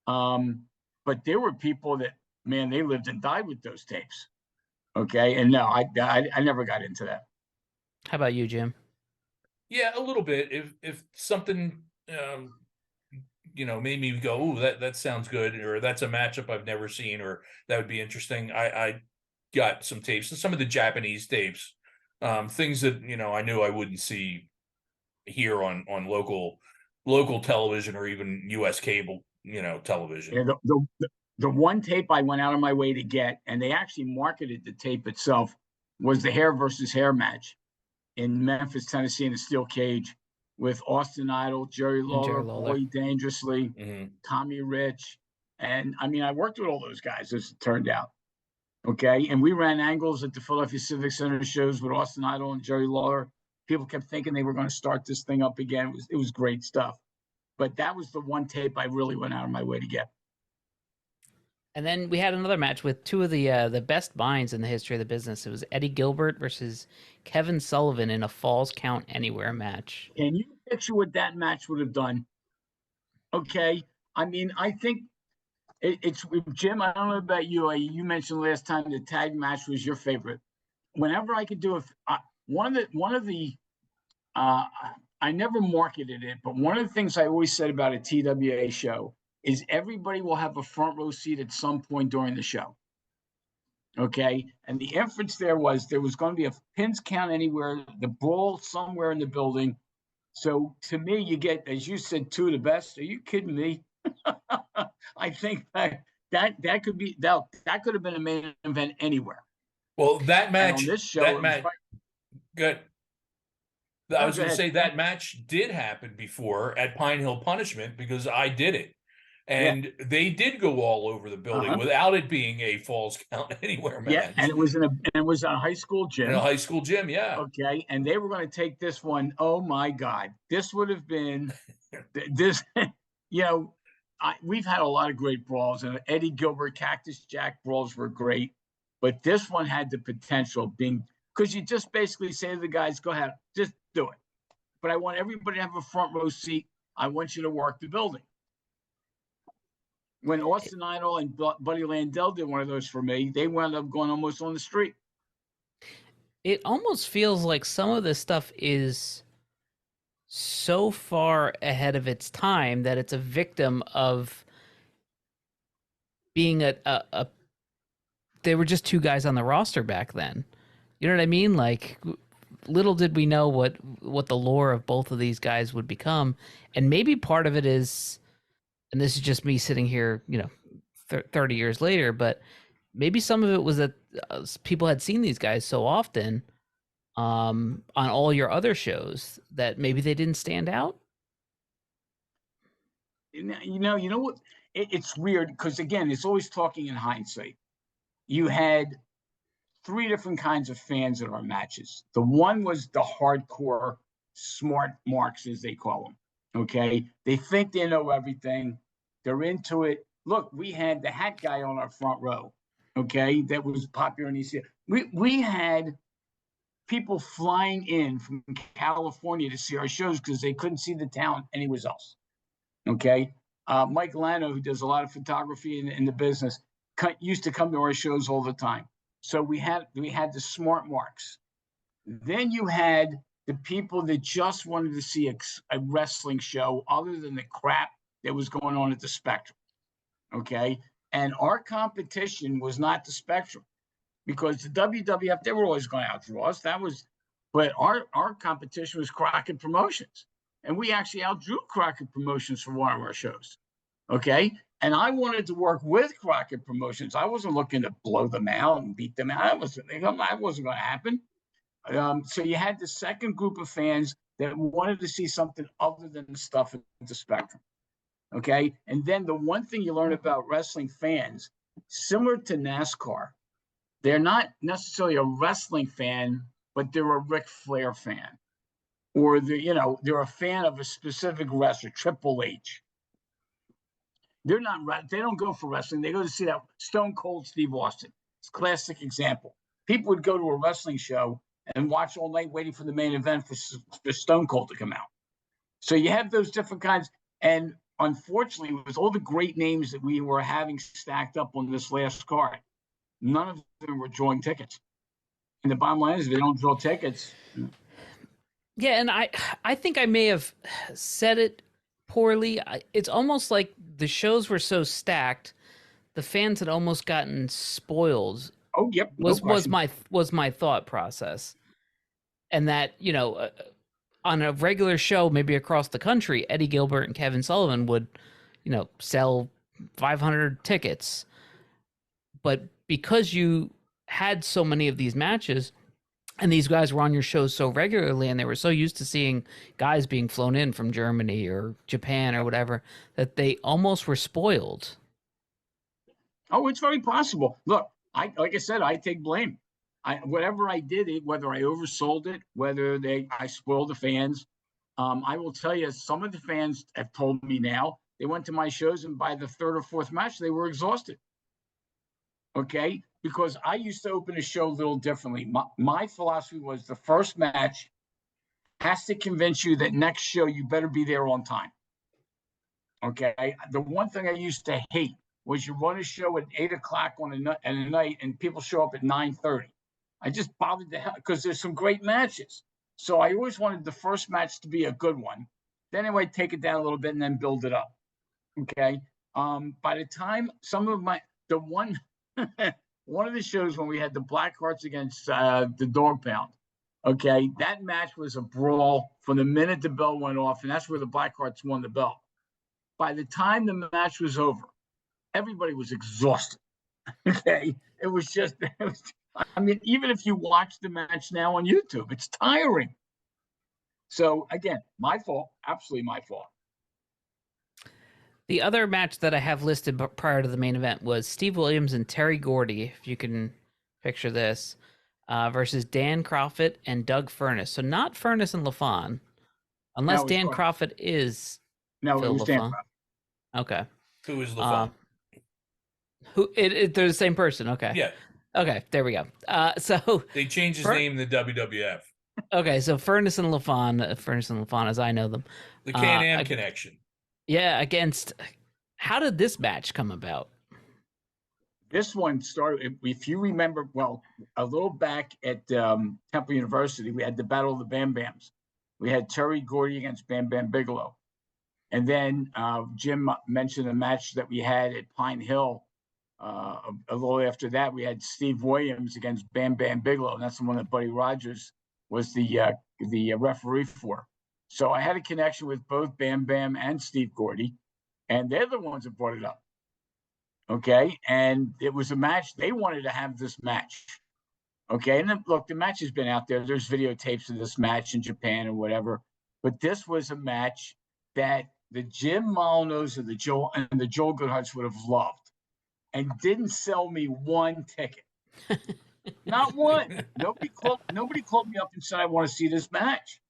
But there were people that, man, they lived and died with those tapes. Okay, and no, I never got into that. How about you, Jim? Yeah, a little bit. If something made me go, "Ooh, that sounds good," or "That's a matchup I've never seen," or "That would be interesting." I got some tapes, some of the Japanese tapes, things that I knew I wouldn't see here on local television or even U.S. cable, television. Yeah, the one tape I went out of my way to get, and they actually marketed the tape itself, was the hair versus hair match in Memphis, Tennessee, in a steel cage with Austin Idol, Jerry Lawler, Boy Dangerously, Tommy Rich. And I mean, I worked with all those guys, as it turned out. Okay. And we ran angles at the Philadelphia Civic Center shows with Austin Idol and Jerry Lawler. People kept thinking they were going to start this thing up again. It was great stuff. But that was the one tape I really went out of my way to get. And then we had another match with two of the best minds in the history of the business. It was Eddie Gilbert versus Kevin Sullivan in a Falls Count Anywhere match. Can you picture what that match would have done? Okay. I mean, I think it's Jim. I don't know about you. You mentioned last time the tag match was your favorite. Whenever I could do it, one of the I never marketed it, but one of the things I always said about a TWA show is everybody will have a front row seat at some point during the show. Okay. And the inference there was going to be a pins count anywhere, the brawl somewhere in the building. So to me, you get, as you said, two of the best. Are you kidding me? I think that could be that could have been a main event anywhere. Well, that match, on this show, good. I was going to say that match did happen before at Pine Hill Punishment because I did it. And they did go all over the building without it being a Falls Count Anywhere match. Yeah, and it was in a high school gym. In a high school gym, yeah. Okay, and they were going to take this one. Oh my God, this would have been this. We've had a lot of great brawls, and Eddie Gilbert, Cactus Jack brawls were great, but this one had the potential of being, because you just basically say to the guys, "Go ahead, just do it." But I want everybody to have a front row seat. I want you to work the building. When Austin Idol and Buddy Landell did one of those for me, they wound up going almost on the street. It almost feels like some of this stuff is so far ahead of its time that it's a victim of being they were just two guys on the roster back then. You know what I mean? Like, little did we know what the lore of both of these guys would become. And maybe part of it is, and this is just me sitting here, 30 years later, but maybe some of it was that people had seen these guys so often on all your other shows that maybe they didn't stand out. You know what? It's weird because, again, it's always talking in hindsight. You had three different kinds of fans at our matches. The one was the hardcore smart marks, as they call them. Okay. They think they know everything. They're into it. Look, we had the hat guy on our front row, okay, that was popular in ECWA. We had people flying in from California to see our shows because they couldn't see the talent anywhere else. Okay. Mike Lano, who does a lot of photography in the business, used to come to our shows all the time. So we had the smart marks. Then you had the people that just wanted to see a wrestling show other than the crap that was going on at the Spectrum. Okay. And our competition was not the Spectrum, because the WWF, they were always going to outdraw us. But our competition was Crockett Promotions. And we actually outdrew Crockett Promotions for one of our shows. Okay. And I wanted to work with Crockett Promotions. I wasn't looking to blow them out and beat them out. That wasn't going to happen. So you had the second group of fans that wanted to see something other than the stuff at the Spectrum. Okay. And then the one thing you learn about wrestling fans, similar to NASCAR, they're not necessarily a wrestling fan, but they're a Ric Flair fan. Or they're a fan of a specific wrestler, Triple H. They don't go for wrestling. They go to see that Stone Cold Steve Austin. It's a classic example. People would go to a wrestling show and watch all night waiting for the main event for Stone Cold to come out. So you have those different kinds. And unfortunately, with all the great names that we were having stacked up on this last card, none of them were drawing tickets. And the bottom line is, if they don't draw tickets. Yeah, and I think I may have said it poorly. It's almost like the shows were so stacked, the fans had almost gotten spoiled. Oh, yep. Was my thought process. And that, on a regular show, maybe across the country, Eddie Gilbert and Kevin Sullivan would, sell 500 tickets. But because you had so many of these matches, and these guys were on your shows so regularly, and they were so used to seeing guys being flown in from Germany or Japan or whatever, that they almost were spoiled. Oh, it's very possible. Look, like I said, I take blame. Whatever I did, whether I oversold it, whether I spoiled the fans. I will tell you, some of the fans have told me now, they went to my shows, and by the third or fourth match, they were exhausted. Okay, because I used to open a show a little differently. My philosophy was the first match has to convince you that next show you better be there on time. Okay, the one thing I used to hate was you run a show at 8:00 on a night and people show up at 9:30. I just bothered the hell, because there's some great matches. So I always wanted the first match to be a good one. Then I would take it down a little bit and then build it up. Okay. By the time one of the shows when we had the Blackhearts against the Dog Pound, okay, that match was a brawl from the minute the bell went off, and that's where the Blackhearts won the belt. By the time the match was over, everybody was exhausted. Okay, even if you watch the match now on YouTube, it's tiring. So again, my fault, absolutely my fault. The other match that I have listed prior to the main event was Steve Williams and Terry Gordy, if you can picture this, versus Dan Crawford and Doug Furness. So not Furness and LaFon, unless Dan Crawford is Phil it was LaFon. Dan Crawford. Okay. Who is LaFon? They're the same person. Okay. Yeah. Okay, there we go. So they changed his name in the WWF. Okay, so Furness and LaFon, as I know them. The Can-Am connection. Yeah, how did this match come about? This one started, if you remember, a little back at Temple University, we had the Battle of the Bam Bams. We had Terry Gordy against Bam Bam Bigelow. And then Jim mentioned a match that we had at Pine Hill. A little after that, we had Steve Williams against Bam Bam Bigelow. And that's the one that Buddy Rogers was the referee for. So I had a connection with both Bam Bam and Steve Gordy, and they're the ones that brought it up. Okay, and it was a match. They wanted to have this match. Okay, and then, look, the match has been out there. There's videotapes of this match in Japan and whatever. But this was a match that the Jim Molinos and the Joel Goodharts would have loved, and didn't sell me one ticket. Not one. Nobody called me up and said, I want to see this match.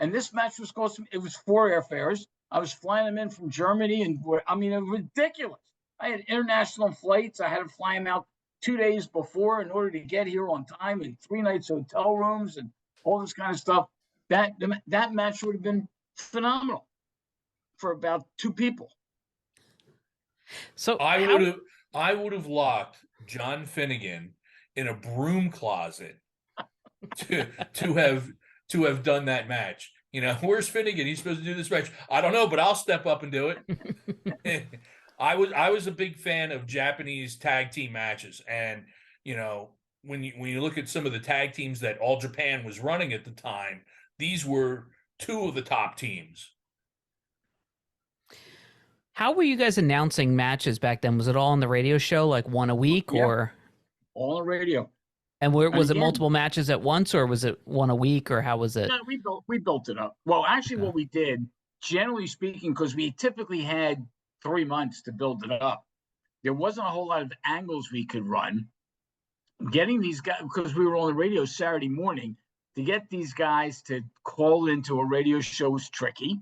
And this match was costing, it was 4 airfares. I was flying them in from Germany, and I mean, it was ridiculous. I had international flights. I had to fly them out 2 days before in order to get here on time, and 3 nights hotel rooms, and all this kind of stuff. That match would have been phenomenal for about 2 people. So I would have locked John Finnegan in a broom closet to have done that match. You know, where's Finnegan? He's supposed to do this match. I don't know, but I'll step up and do it. I was a big fan of Japanese tag team matches, and you know, when you look at some of the tag teams that All Japan was running at the time, these were two of the top teams. how were you guys announcing matches back then? Was it all on the radio show, like one a week, Yeah. or All on radio. and was it again- multiple matches at once, or was it one a week, or how was it? No, we built it up. Well, actually, Okay. what we did, generally speaking, because we typically had 3 months to build it up, there wasn't a whole lot of angles we could run. Getting these guys, because we were on the radio Saturday morning, to get these guys to call into a radio show was tricky.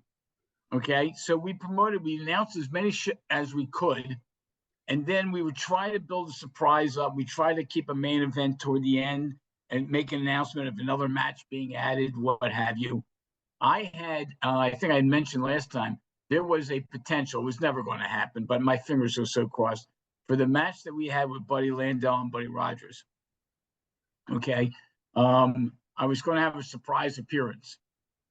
Okay, so we announced as many as we could, and then we would try to build a surprise up. We try to keep a main event toward the end and make an announcement of another match being added, what have you. I had, I think I had mentioned last time, there was a potential, it was never going to happen, but my fingers were so crossed, for the match that we had with Buddy Landel and Buddy Rogers. Okay, I was going to have a surprise appearance.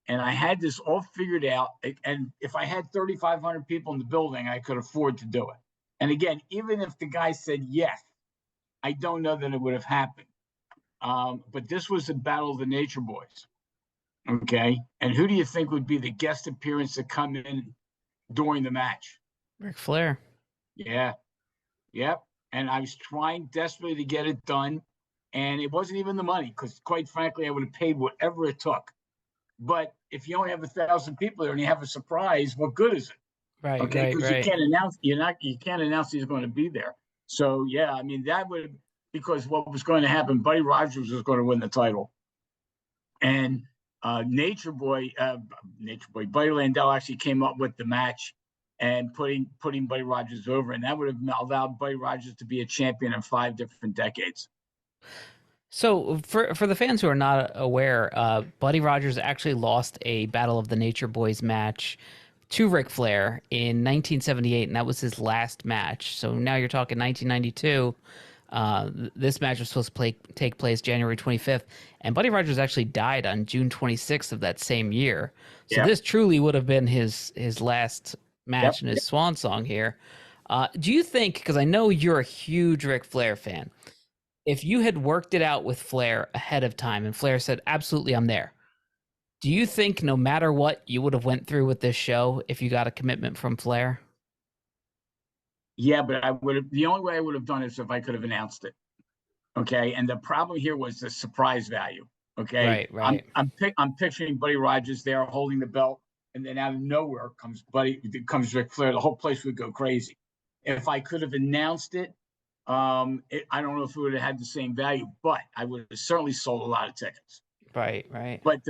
And I had this all figured out. And if I had 3,500 people in the building, I could afford to do it. And again, even if the guy said yes, I don't know that it would have happened. But this was the Battle of the Nature Boys. Okay. And who do you think would be the guest appearance to come in during the match? Ric Flair. Yeah. Yep. And I was trying desperately to get it done. And it wasn't even the money, because quite frankly, I would have paid whatever it took. But if you only have 1,000 people there and you have a surprise, what good is it? Right. Okay, because right. you can't announce he's going to be there. So yeah, I mean that would, because what was going to happen, Buddy Rogers was going to win the title, and Nature Boy, Buddy Landel actually came up with the match and putting Buddy Rogers over, and that would have allowed Buddy Rogers to be a champion in 5 different decades. So for the fans who are not aware, Buddy Rogers actually lost a Battle of the Nature Boys match to Ric Flair in 1978, and that was his last match. So now you're talking 1992. This match was supposed to take place January 25th, and Buddy Rogers actually died on June 26th of that same year. So this truly would have been his last match and his swan song here. Do you think, because I know you're a huge Ric Flair fan, if you had worked it out with Flair ahead of time and Flair said, absolutely, I'm there, do you think no matter what you would have went through with this show if you got a commitment from Flair? Yeah, but I would have, the only way I would have done it is if I could have announced it. Okay. And the problem here was the surprise value. Okay. Right. I'm picturing Buddy Rogers there holding the belt, and then out of nowhere comes Ric Flair. The whole place would go crazy. If I could have announced it, I don't know if it would have had the same value, but I would have certainly sold a lot of tickets. Right. But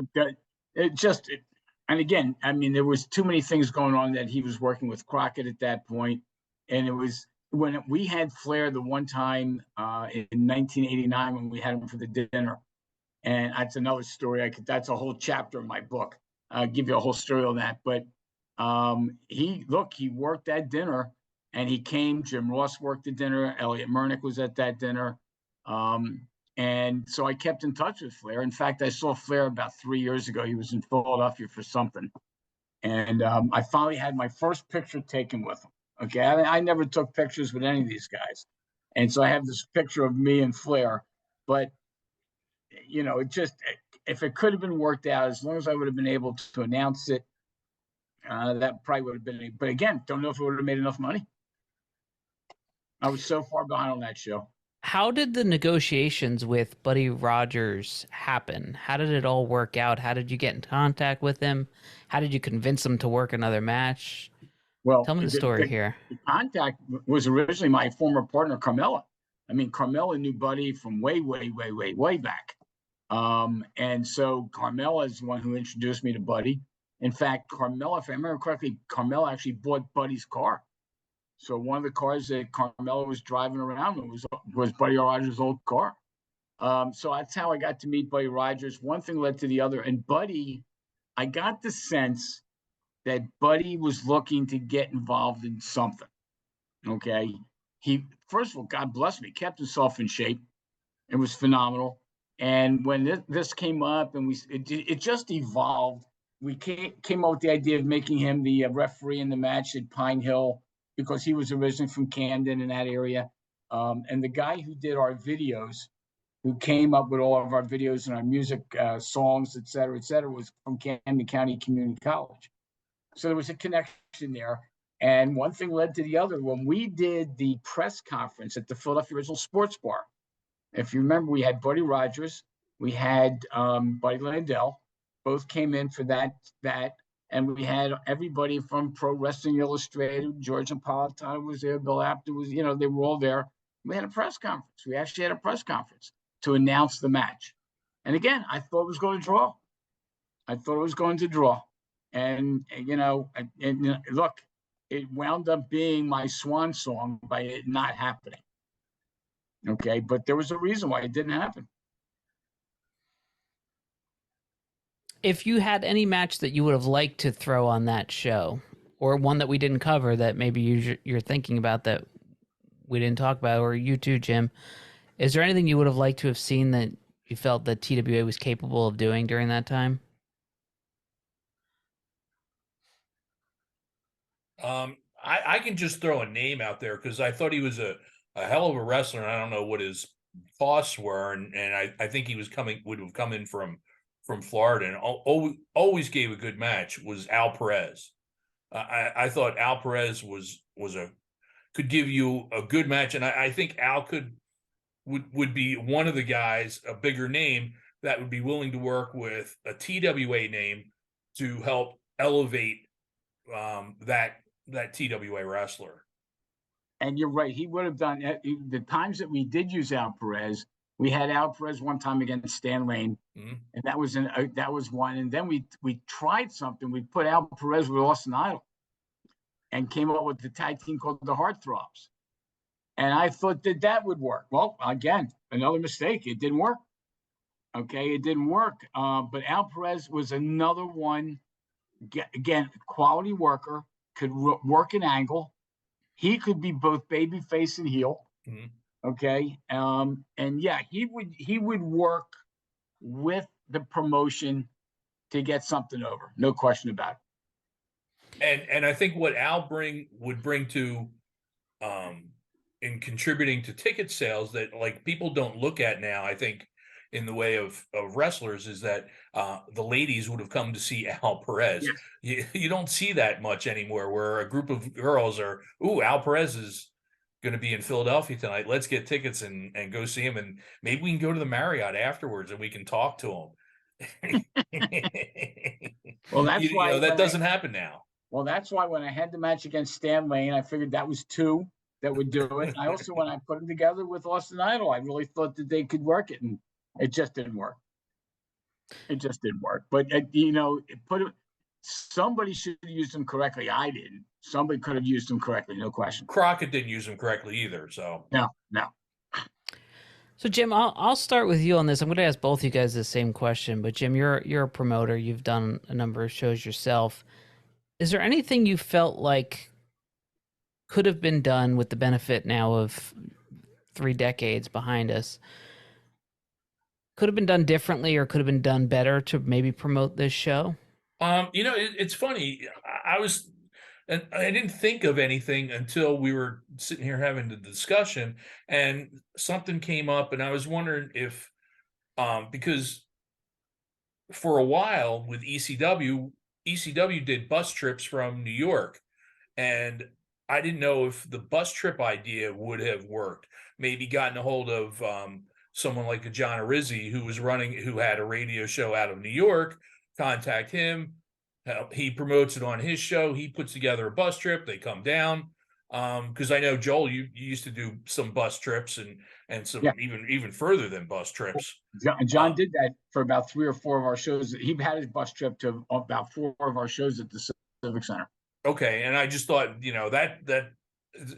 and again, I mean, there was too many things going on that he was working with Crockett at that point. And it was when we had Flair the one time in 1989 when we had him for the dinner. And that's another story. That's a whole chapter in my book. I'll give you a whole story on that. But he worked that dinner. And he came, Jim Ross worked the dinner, Elliot Murnick was at that dinner. And so I kept in touch with Flair. In fact, I saw Flair about 3 years ago. He was in Philadelphia for something. And I finally had my first picture taken with him. Okay, I never took pictures with any of these guys. And so I have this picture of me and Flair. But, you know, if it could have been worked out, as long as I would have been able to announce it, that probably would have been, but again, don't know if it would have made enough money. I was so far behind on that show. How did the negotiations with Buddy Rogers happen? How did it all work out? How did you get in contact with him? How did you convince him to work another match? Well, tell me the story here. The contact was originally my former partner, Carmella. I mean, Carmella knew Buddy from way back. And so Carmella is the one who introduced me to Buddy. In fact, Carmella, if I remember correctly, Carmella actually bought Buddy's car. So one of the cars that Carmella was driving around was Buddy Rogers' old car. So that's how I got to meet Buddy Rogers. One thing led to the other. And Buddy, I got the sense that Buddy was looking to get involved in something. Okay. He, first of all, God bless me, kept himself in shape. It was phenomenal. And when this came up and it just evolved, we came up with the idea of making him the referee in the match at Pine Hill because he was originally from Camden in that area. And the guy who did our videos, who came up with all of our videos and our music, songs, et cetera, was from Camden County Community College. So there was a connection there. And one thing led to the other. When we did the press conference at the Philadelphia Original Sports Bar, if you remember, we had Buddy Rogers, we had Buddy Landell, both came in for that, and we had everybody from Pro Wrestling Illustrated. George Napolitano was there, Bill Apter was, they were all there. We had a press conference. We actually had a press conference to announce the match. And again, I thought it was going to draw. And look, it wound up being my swan song by it not happening. Okay, but there was a reason why it didn't happen. If you had any match that you would have liked to throw on that show, or one that we didn't cover that maybe you're thinking about that we didn't talk about, or you too, Jim, is there anything you would have liked to have seen that you felt that TWA was capable of doing during that time? I can just throw a name out there because I thought he was a hell of a wrestler, and I don't know what his costs were, and I think he would have come in from Florida and always gave a good match. Was Al Perez. I thought Al Perez could give you a good match, and I think Al would be one of the guys, a bigger name, that would be willing to work with a TWA name to help elevate that TWA wrestler. And you're right. He would have done the times that we did use Al Perez. We had Al Perez one time against Stan Lane, and that was one. And then we tried something. We put Al Perez with Austin Idol, and came up with the tag team called the Heartthrobs. And I thought that would work. Well, again, another mistake. It didn't work. Okay, it didn't work. But Al Perez was another one. Again, quality worker, could work an angle. He could be both baby face and heel. Okay. And yeah, he would work with the promotion to get something over. No question about it. And I think what Al would bring to in contributing to ticket sales that like people don't look at now, I think, in the way of wrestlers, is that the ladies would have come to see Al Perez. Yes. You don't see that much anymore, where a group of girls are, Al Perez is going to be in Philadelphia tonight. Let's get tickets and go see him. And maybe we can go to the Marriott afterwards and we can talk to him. Well, that's why that doesn't happen now. Well, that's why when I had the match against Stan Lane, I figured that was two that would do it. I also, when I put them together with Austin Idol, I really thought that they could work it, and it just didn't work. But somebody should have used them correctly. I didn't. Somebody could have used them correctly, no question. Crockett didn't use them correctly either. So no. So Jim, I'll start with you on this. I'm going to ask both you guys the same question. But Jim, you're a promoter. You've done a number of shows yourself. Is there anything you felt like could have been done with the benefit now of 3 decades behind us? Could have been done differently, or could have been done better to maybe promote this show? It's funny. I didn't think of anything until we were sitting here having the discussion, and something came up, and I was wondering if, because for a while with ECW did bus trips from New York, and I didn't know if the bus trip idea would have worked. Maybe gotten a hold of someone like a John Arizzi who had a radio show out of New York, contact him. He promotes it on his show. He puts together a bus trip. They come down. Because I know Joel, you used to do some bus trips and Yeah. some even further than bus trips. John did that for about 3 or 4 of our shows. He had his bus trip to about 4 of our shows at the Civic Center. Okay, and I just thought, that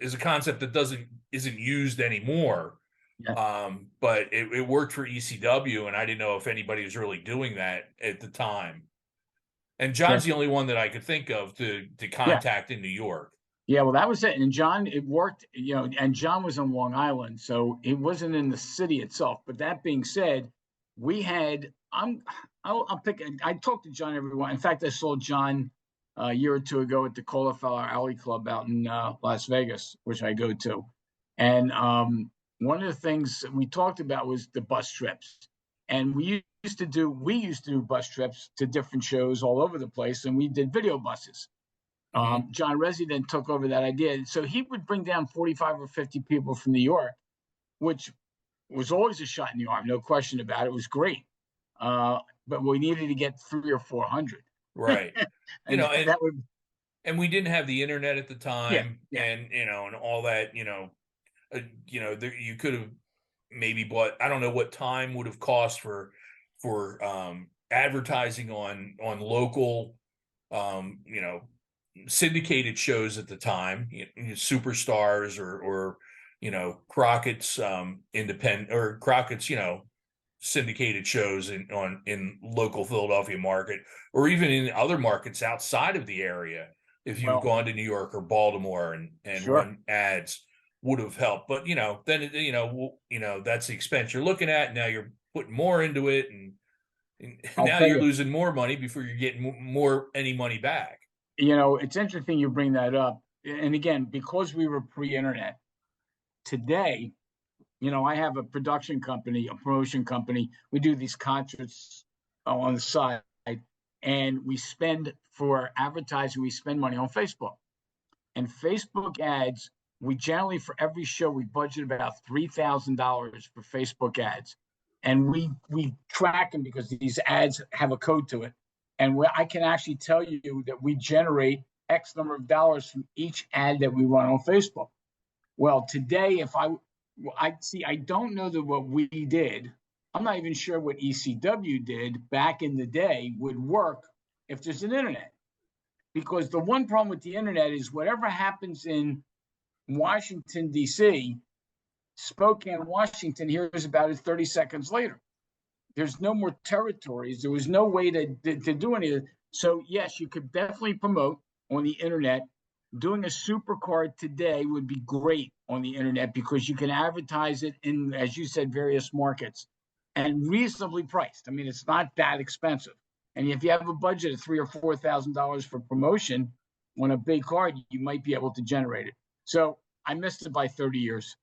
is a concept that isn't used anymore. Yeah. But it worked for ECW, and I didn't know if anybody was really doing that at the time. And John's the only one that I could think of to contact in New York. Yeah, well, that was it. And John, it worked, and John was on Long Island, so it wasn't in the city itself. But that being said, we had, I'll pick, I talked to John everyone. In fact, I saw John a year or two ago at the Cauliflower Alley Club out in Las Vegas, which I go to. And one of the things we talked about was the bus trips. And we used to do bus trips to different shows all over the place, and we did video buses. John Resi then took over that idea. So he would bring down 45 or 50 people from New York, which was always a shot in the arm, no question about it. It was great. But we needed to get 300 or 400. Right. and that would, and we didn't have the internet at the time, and all that, you could have maybe bought, I don't know what time would have cost for advertising on local syndicated shows at the time, Superstars or Crockett's independent, or Crockett's syndicated shows in local Philadelphia market, or even in other markets outside of the area. If you've gone to New York or Baltimore and run ads, would have helped. But then that's the expense you're looking at. Now you're putting more into it, and now you're losing more money before you're getting any money back. It's interesting you bring that up. And again, because we were pre-internet, today, I have a production company, a promotion company. We do these concerts on the side, and we spend for advertising, we spend money on Facebook. And Facebook ads, we generally, for every show, we budget about $3,000 for Facebook ads. And we track them because these ads have a code to it. And I can actually tell you that we generate X number of dollars from each ad that we run on Facebook. Well, today, I don't know that what we did, I'm not even sure what ECW did back in the day would work if there's an internet. Because the one problem with the internet is whatever happens in Washington, D.C., Spokane, Washington hears about it 30 seconds later. There's no more territories. There was no way to do anything. So, yes, you could definitely promote on the internet. Doing a supercard today would be great on the internet because you can advertise it in, as you said, various markets and reasonably priced. I mean, it's not that expensive. And if you have a budget of $3,000 or $4,000 for promotion on a big card, you might be able to generate it. So I missed it by 30 years.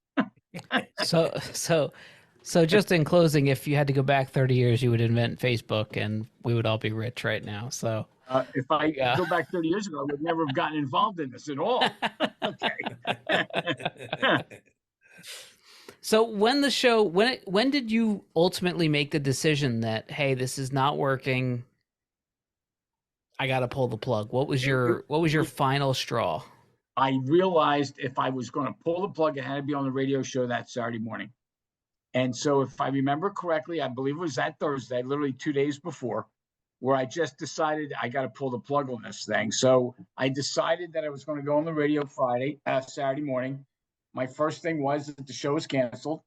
So just in closing, if you had to go back 30 years, you would invent Facebook and we would all be rich right now. So if I go back 30 years ago, I would never have gotten involved in this at all. Okay. So when the show, when did you ultimately make the decision that, hey, this is not working, I got to pull the plug? What was your final straw? I realized if I was going to pull the plug, it had to be on the radio show that Saturday morning. And so if I remember correctly, I believe it was that Thursday, literally 2 days before, where I just decided I got to pull the plug on this thing. So I decided that I was going to go on the radio Saturday morning. My first thing was that the show was canceled.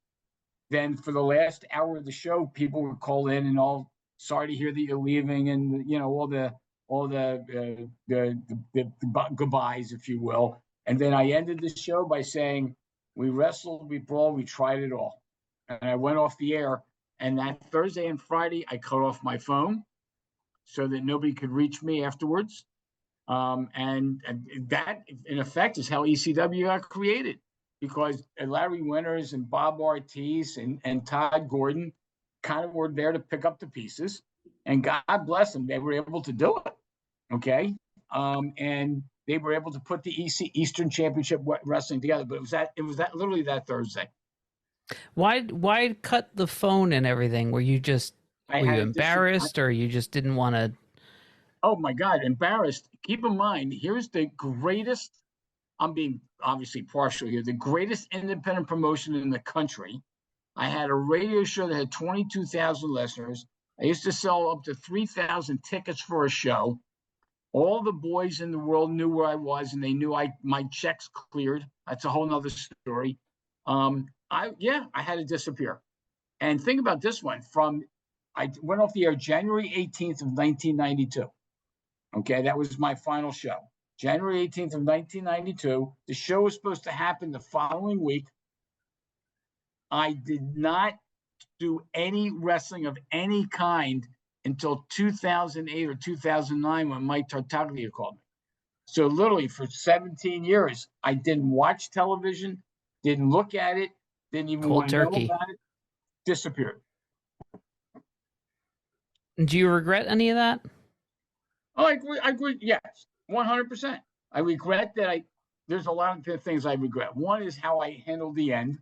Then for the last hour of the show, people would call in and all, sorry to hear that you're leaving, and all the goodbyes, if you will. And then I ended the show by saying, we wrestled, we brawled, we tried it all. And I went off the air. And that Thursday and Friday, I cut off my phone so that nobody could reach me afterwards. And that, in effect, is how ECW got created. Because Larry Winters and Bob Ortiz and Todd Gordon kind of were there to pick up the pieces. And God bless them, they were able to do it. Okay. And they were able to put the Eastern Championship Wrestling together. But it was that literally that Thursday. Why cut the phone and everything? Were you embarrassed, or you just didn't want to? Oh my God, embarrassed. Keep in mind, here's the greatest I'm being obviously partial here, the greatest independent promotion in the country. I had a radio show that had 22,000 listeners. I used to sell up to 3,000 tickets for a show. All the boys in the world knew where I was, and they knew my checks cleared. That's a whole nother story. I had to disappear. And think about this one. I went off the air January 18th of 1992. Okay, that was my final show. January 18th of 1992. The show was supposed to happen the following week. I did not do any wrestling of any kind until 2008 or 2009 when Mike Tartaglia called me. So literally for 17 years, I didn't watch television, didn't look at it, didn't even want to know about it, disappeared. Do you regret any of that? Oh, I agree. Yes, 100%. I regret that there's a lot of things I regret. One is how I handled the end.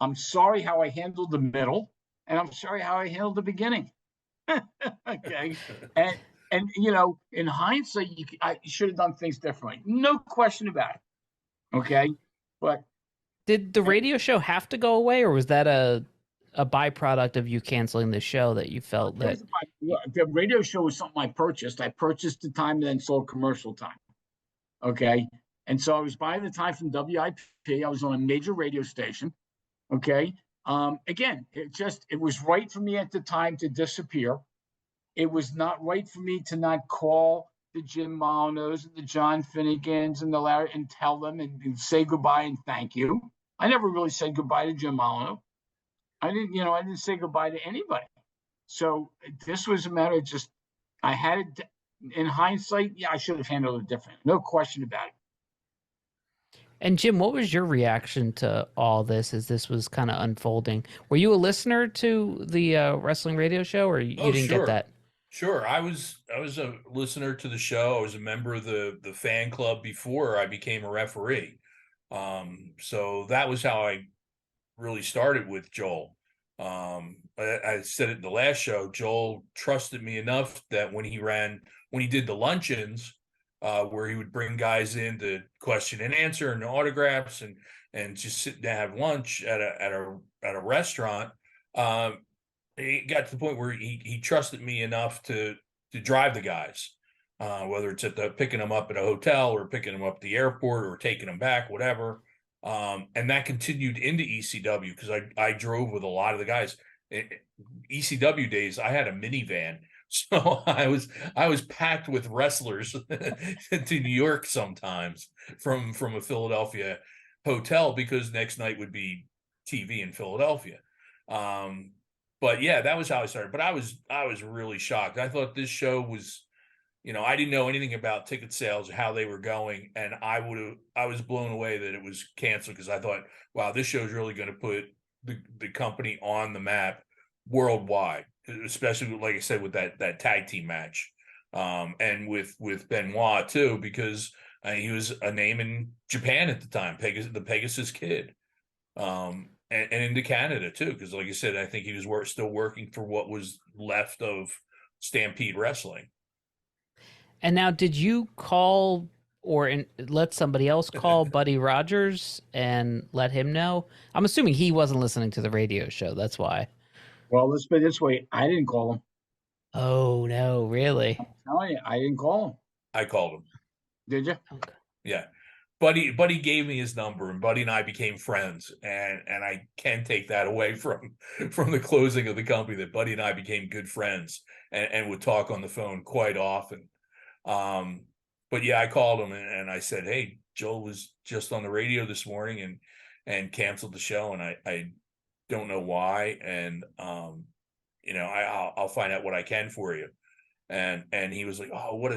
I'm sorry how I handled the middle, and I'm sorry how I handled the beginning. Okay. And in hindsight, I should have done things differently. No question about it. Okay. But did the radio show have to go away, or was that a byproduct of you canceling the show that you felt that the radio show was something I purchased. I purchased the time and then sold commercial time. Okay. And so I was buying the time from WIP. I was on a major radio station. Okay. Again, it was right for me at the time to disappear. It was not right for me to not call the Jim Molinos and the John Finnegans and the Larry and tell them and say goodbye and thank you. I never really said goodbye to Jim Molino. I didn't say goodbye to anybody. So this was a matter of just, I had it in hindsight. Yeah, I should have handled it differently. No question about it. And Jim, what was your reaction to all this as this was kind of unfolding? Were you a listener to the wrestling radio show, or you didn't get that? Sure. I was a listener to the show. I was a member of the fan club before I became a referee. So that was how I really started with Joel. I said it in the last show, Joel trusted me enough that when he did the luncheons, where he would bring guys in to question and answer and autographs and just sit down and have lunch at a restaurant. It got to the point where he trusted me enough to drive the guys, whether it's picking them up at a hotel or picking them up at the airport or taking them back, whatever. And that continued into ECW because I drove with a lot of the guys. ECW days, I had a minivan. So I was packed with wrestlers to New York sometimes from a Philadelphia hotel because next night would be TV in Philadelphia. But yeah, that was how I started. But I was really shocked. I thought this show was, I didn't know anything about ticket sales or how they were going, and I was blown away that it was canceled because I thought, wow, this show is really going to put the company on the map worldwide, especially like I said with that tag team match, and with Benoit too, because he was a name in Japan at the time, the Pegasus Kid, and into Canada too, because like I said, I think he was still working for what was left of Stampede Wrestling. And now, did you call or let somebody else call Buddy Rogers and let him know? I'm assuming he wasn't listening to the radio show. That's why. Well, let's put it this way. I didn't call him. Oh, no, really? I'm telling you, I didn't call him. I called him. Did you? Okay. Yeah. Buddy gave me his number, and Buddy and I became friends. And I can't take that away from the closing of the company, that Buddy and I became good friends and would talk on the phone quite often. But yeah, I called him and I said, hey, Joel was just on the radio this morning and canceled the show, and I don't know why, and I'll find out what I can for you. And he was like, oh, what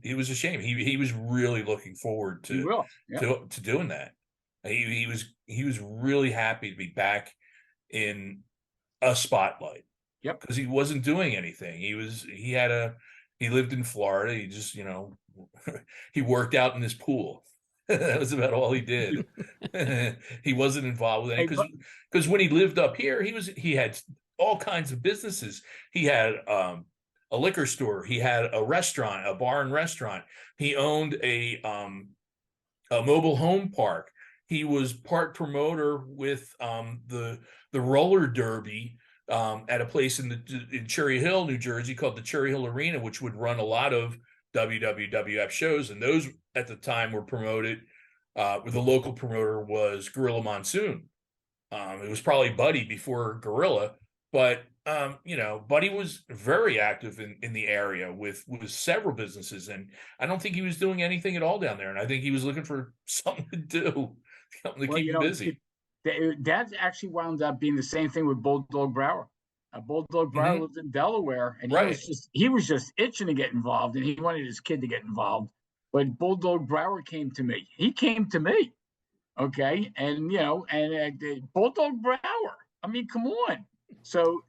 he was ashamed. He was really looking forward to doing that. He was really happy to be back in a spotlight. Yep. Because he wasn't doing anything. He lived in Florida. He just, he worked out in his pool. That was about all he did. He wasn't involved with anything because when he lived up here, he had all kinds of businesses. He had a liquor store. He had a restaurant, a bar and restaurant. He owned a a mobile home park. He was part promoter with the roller derby at a place in Cherry Hill, New Jersey, called the Cherry Hill Arena, which would run a lot of WWF shows, and those at the time were promoted. The local promoter was Gorilla Monsoon. It was probably Buddy before Gorilla, but Buddy was very active in the area with several businesses, and I don't think he was doing anything at all down there. And I think he was looking for something to do, something to keep him busy. That actually wound up being the same thing with Bulldog Brower. Bulldog Brower lived in Delaware, and he was just itching to get involved, and he wanted his kid to get involved. But Bulldog Brower came to me. He came to me. Okay. And, Bulldog Brower. I mean, come on. So,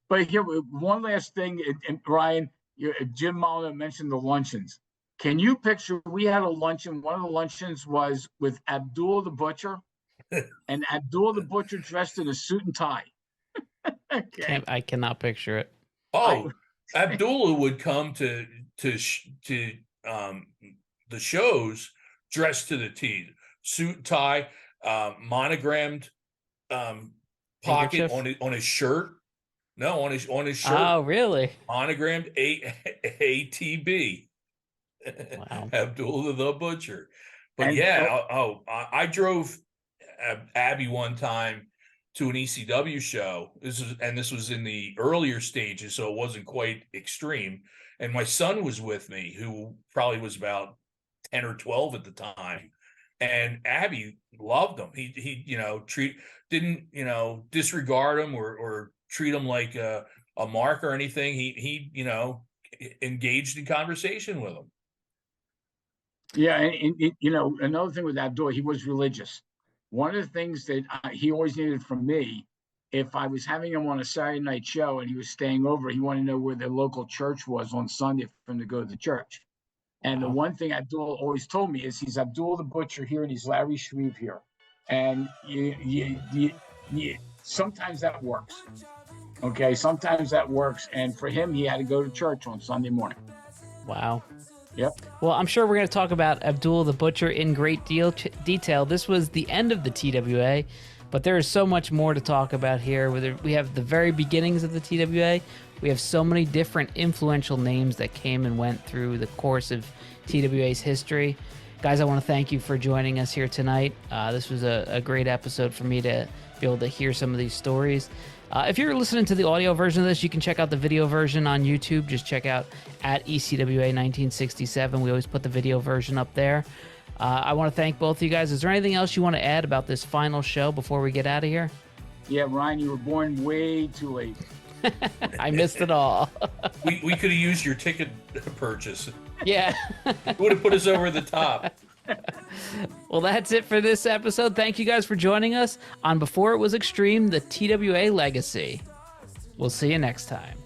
but here, one last thing, and Ryan, Jim Molina mentioned the luncheons. Can you picture, we had a luncheon. One of the luncheons was with Abdul the Butcher, and Abdul the Butcher dressed in a suit and tie. Okay. I cannot picture it. Oh, Abdullah would come to the shows dressed to the T, suit, tie, monogrammed pocket on his shirt. No, on his shirt. Oh, really? Monogrammed ATB. Wow. Abdullah the Butcher. But I drove Abby one time to an ECW show. This was in the earlier stages, so it wasn't quite extreme. And my son was with me, who probably was about 10 or 12 at the time. And Abby loved him. He didn't disregard him or treat him like a mark or anything. He engaged in conversation with him. Yeah, and another thing with Abdul, he was religious. One of the things that he always needed from me, if I was having him on a Saturday night show and he was staying over, he wanted to know where the local church was on Sunday for him to go to the church. And the one thing Abdul always told me is he's Abdul the Butcher here and he's Larry Shreve here. And sometimes that works. Okay, sometimes that works. And for him, he had to go to church on Sunday morning. Wow. Yep. Well, I'm sure we're going to talk about Abdul the Butcher in great detail. This was the end of the TWA, but there is so much more to talk about here. We have the very beginnings of the TWA. We have so many different influential names that came and went through the course of TWA's history. Guys, I want to thank you for joining us here tonight. This was a great episode for me to be able to hear some of these stories. If you're listening to the audio version of this, you can check out the video version on YouTube. Just check out at ECWA 1967. We always put the video version up there. I want to thank both of you guys. Is there anything else you want to add about this final show before we get out of here? Yeah, Ryan, you were born way too late. I missed it all. we could have used your ticket purchase. Yeah. It would have put us over the top. Well, that's it for this episode. Thank you guys for joining us on Before It Was Extreme, the TWA Legacy. We'll see you next time.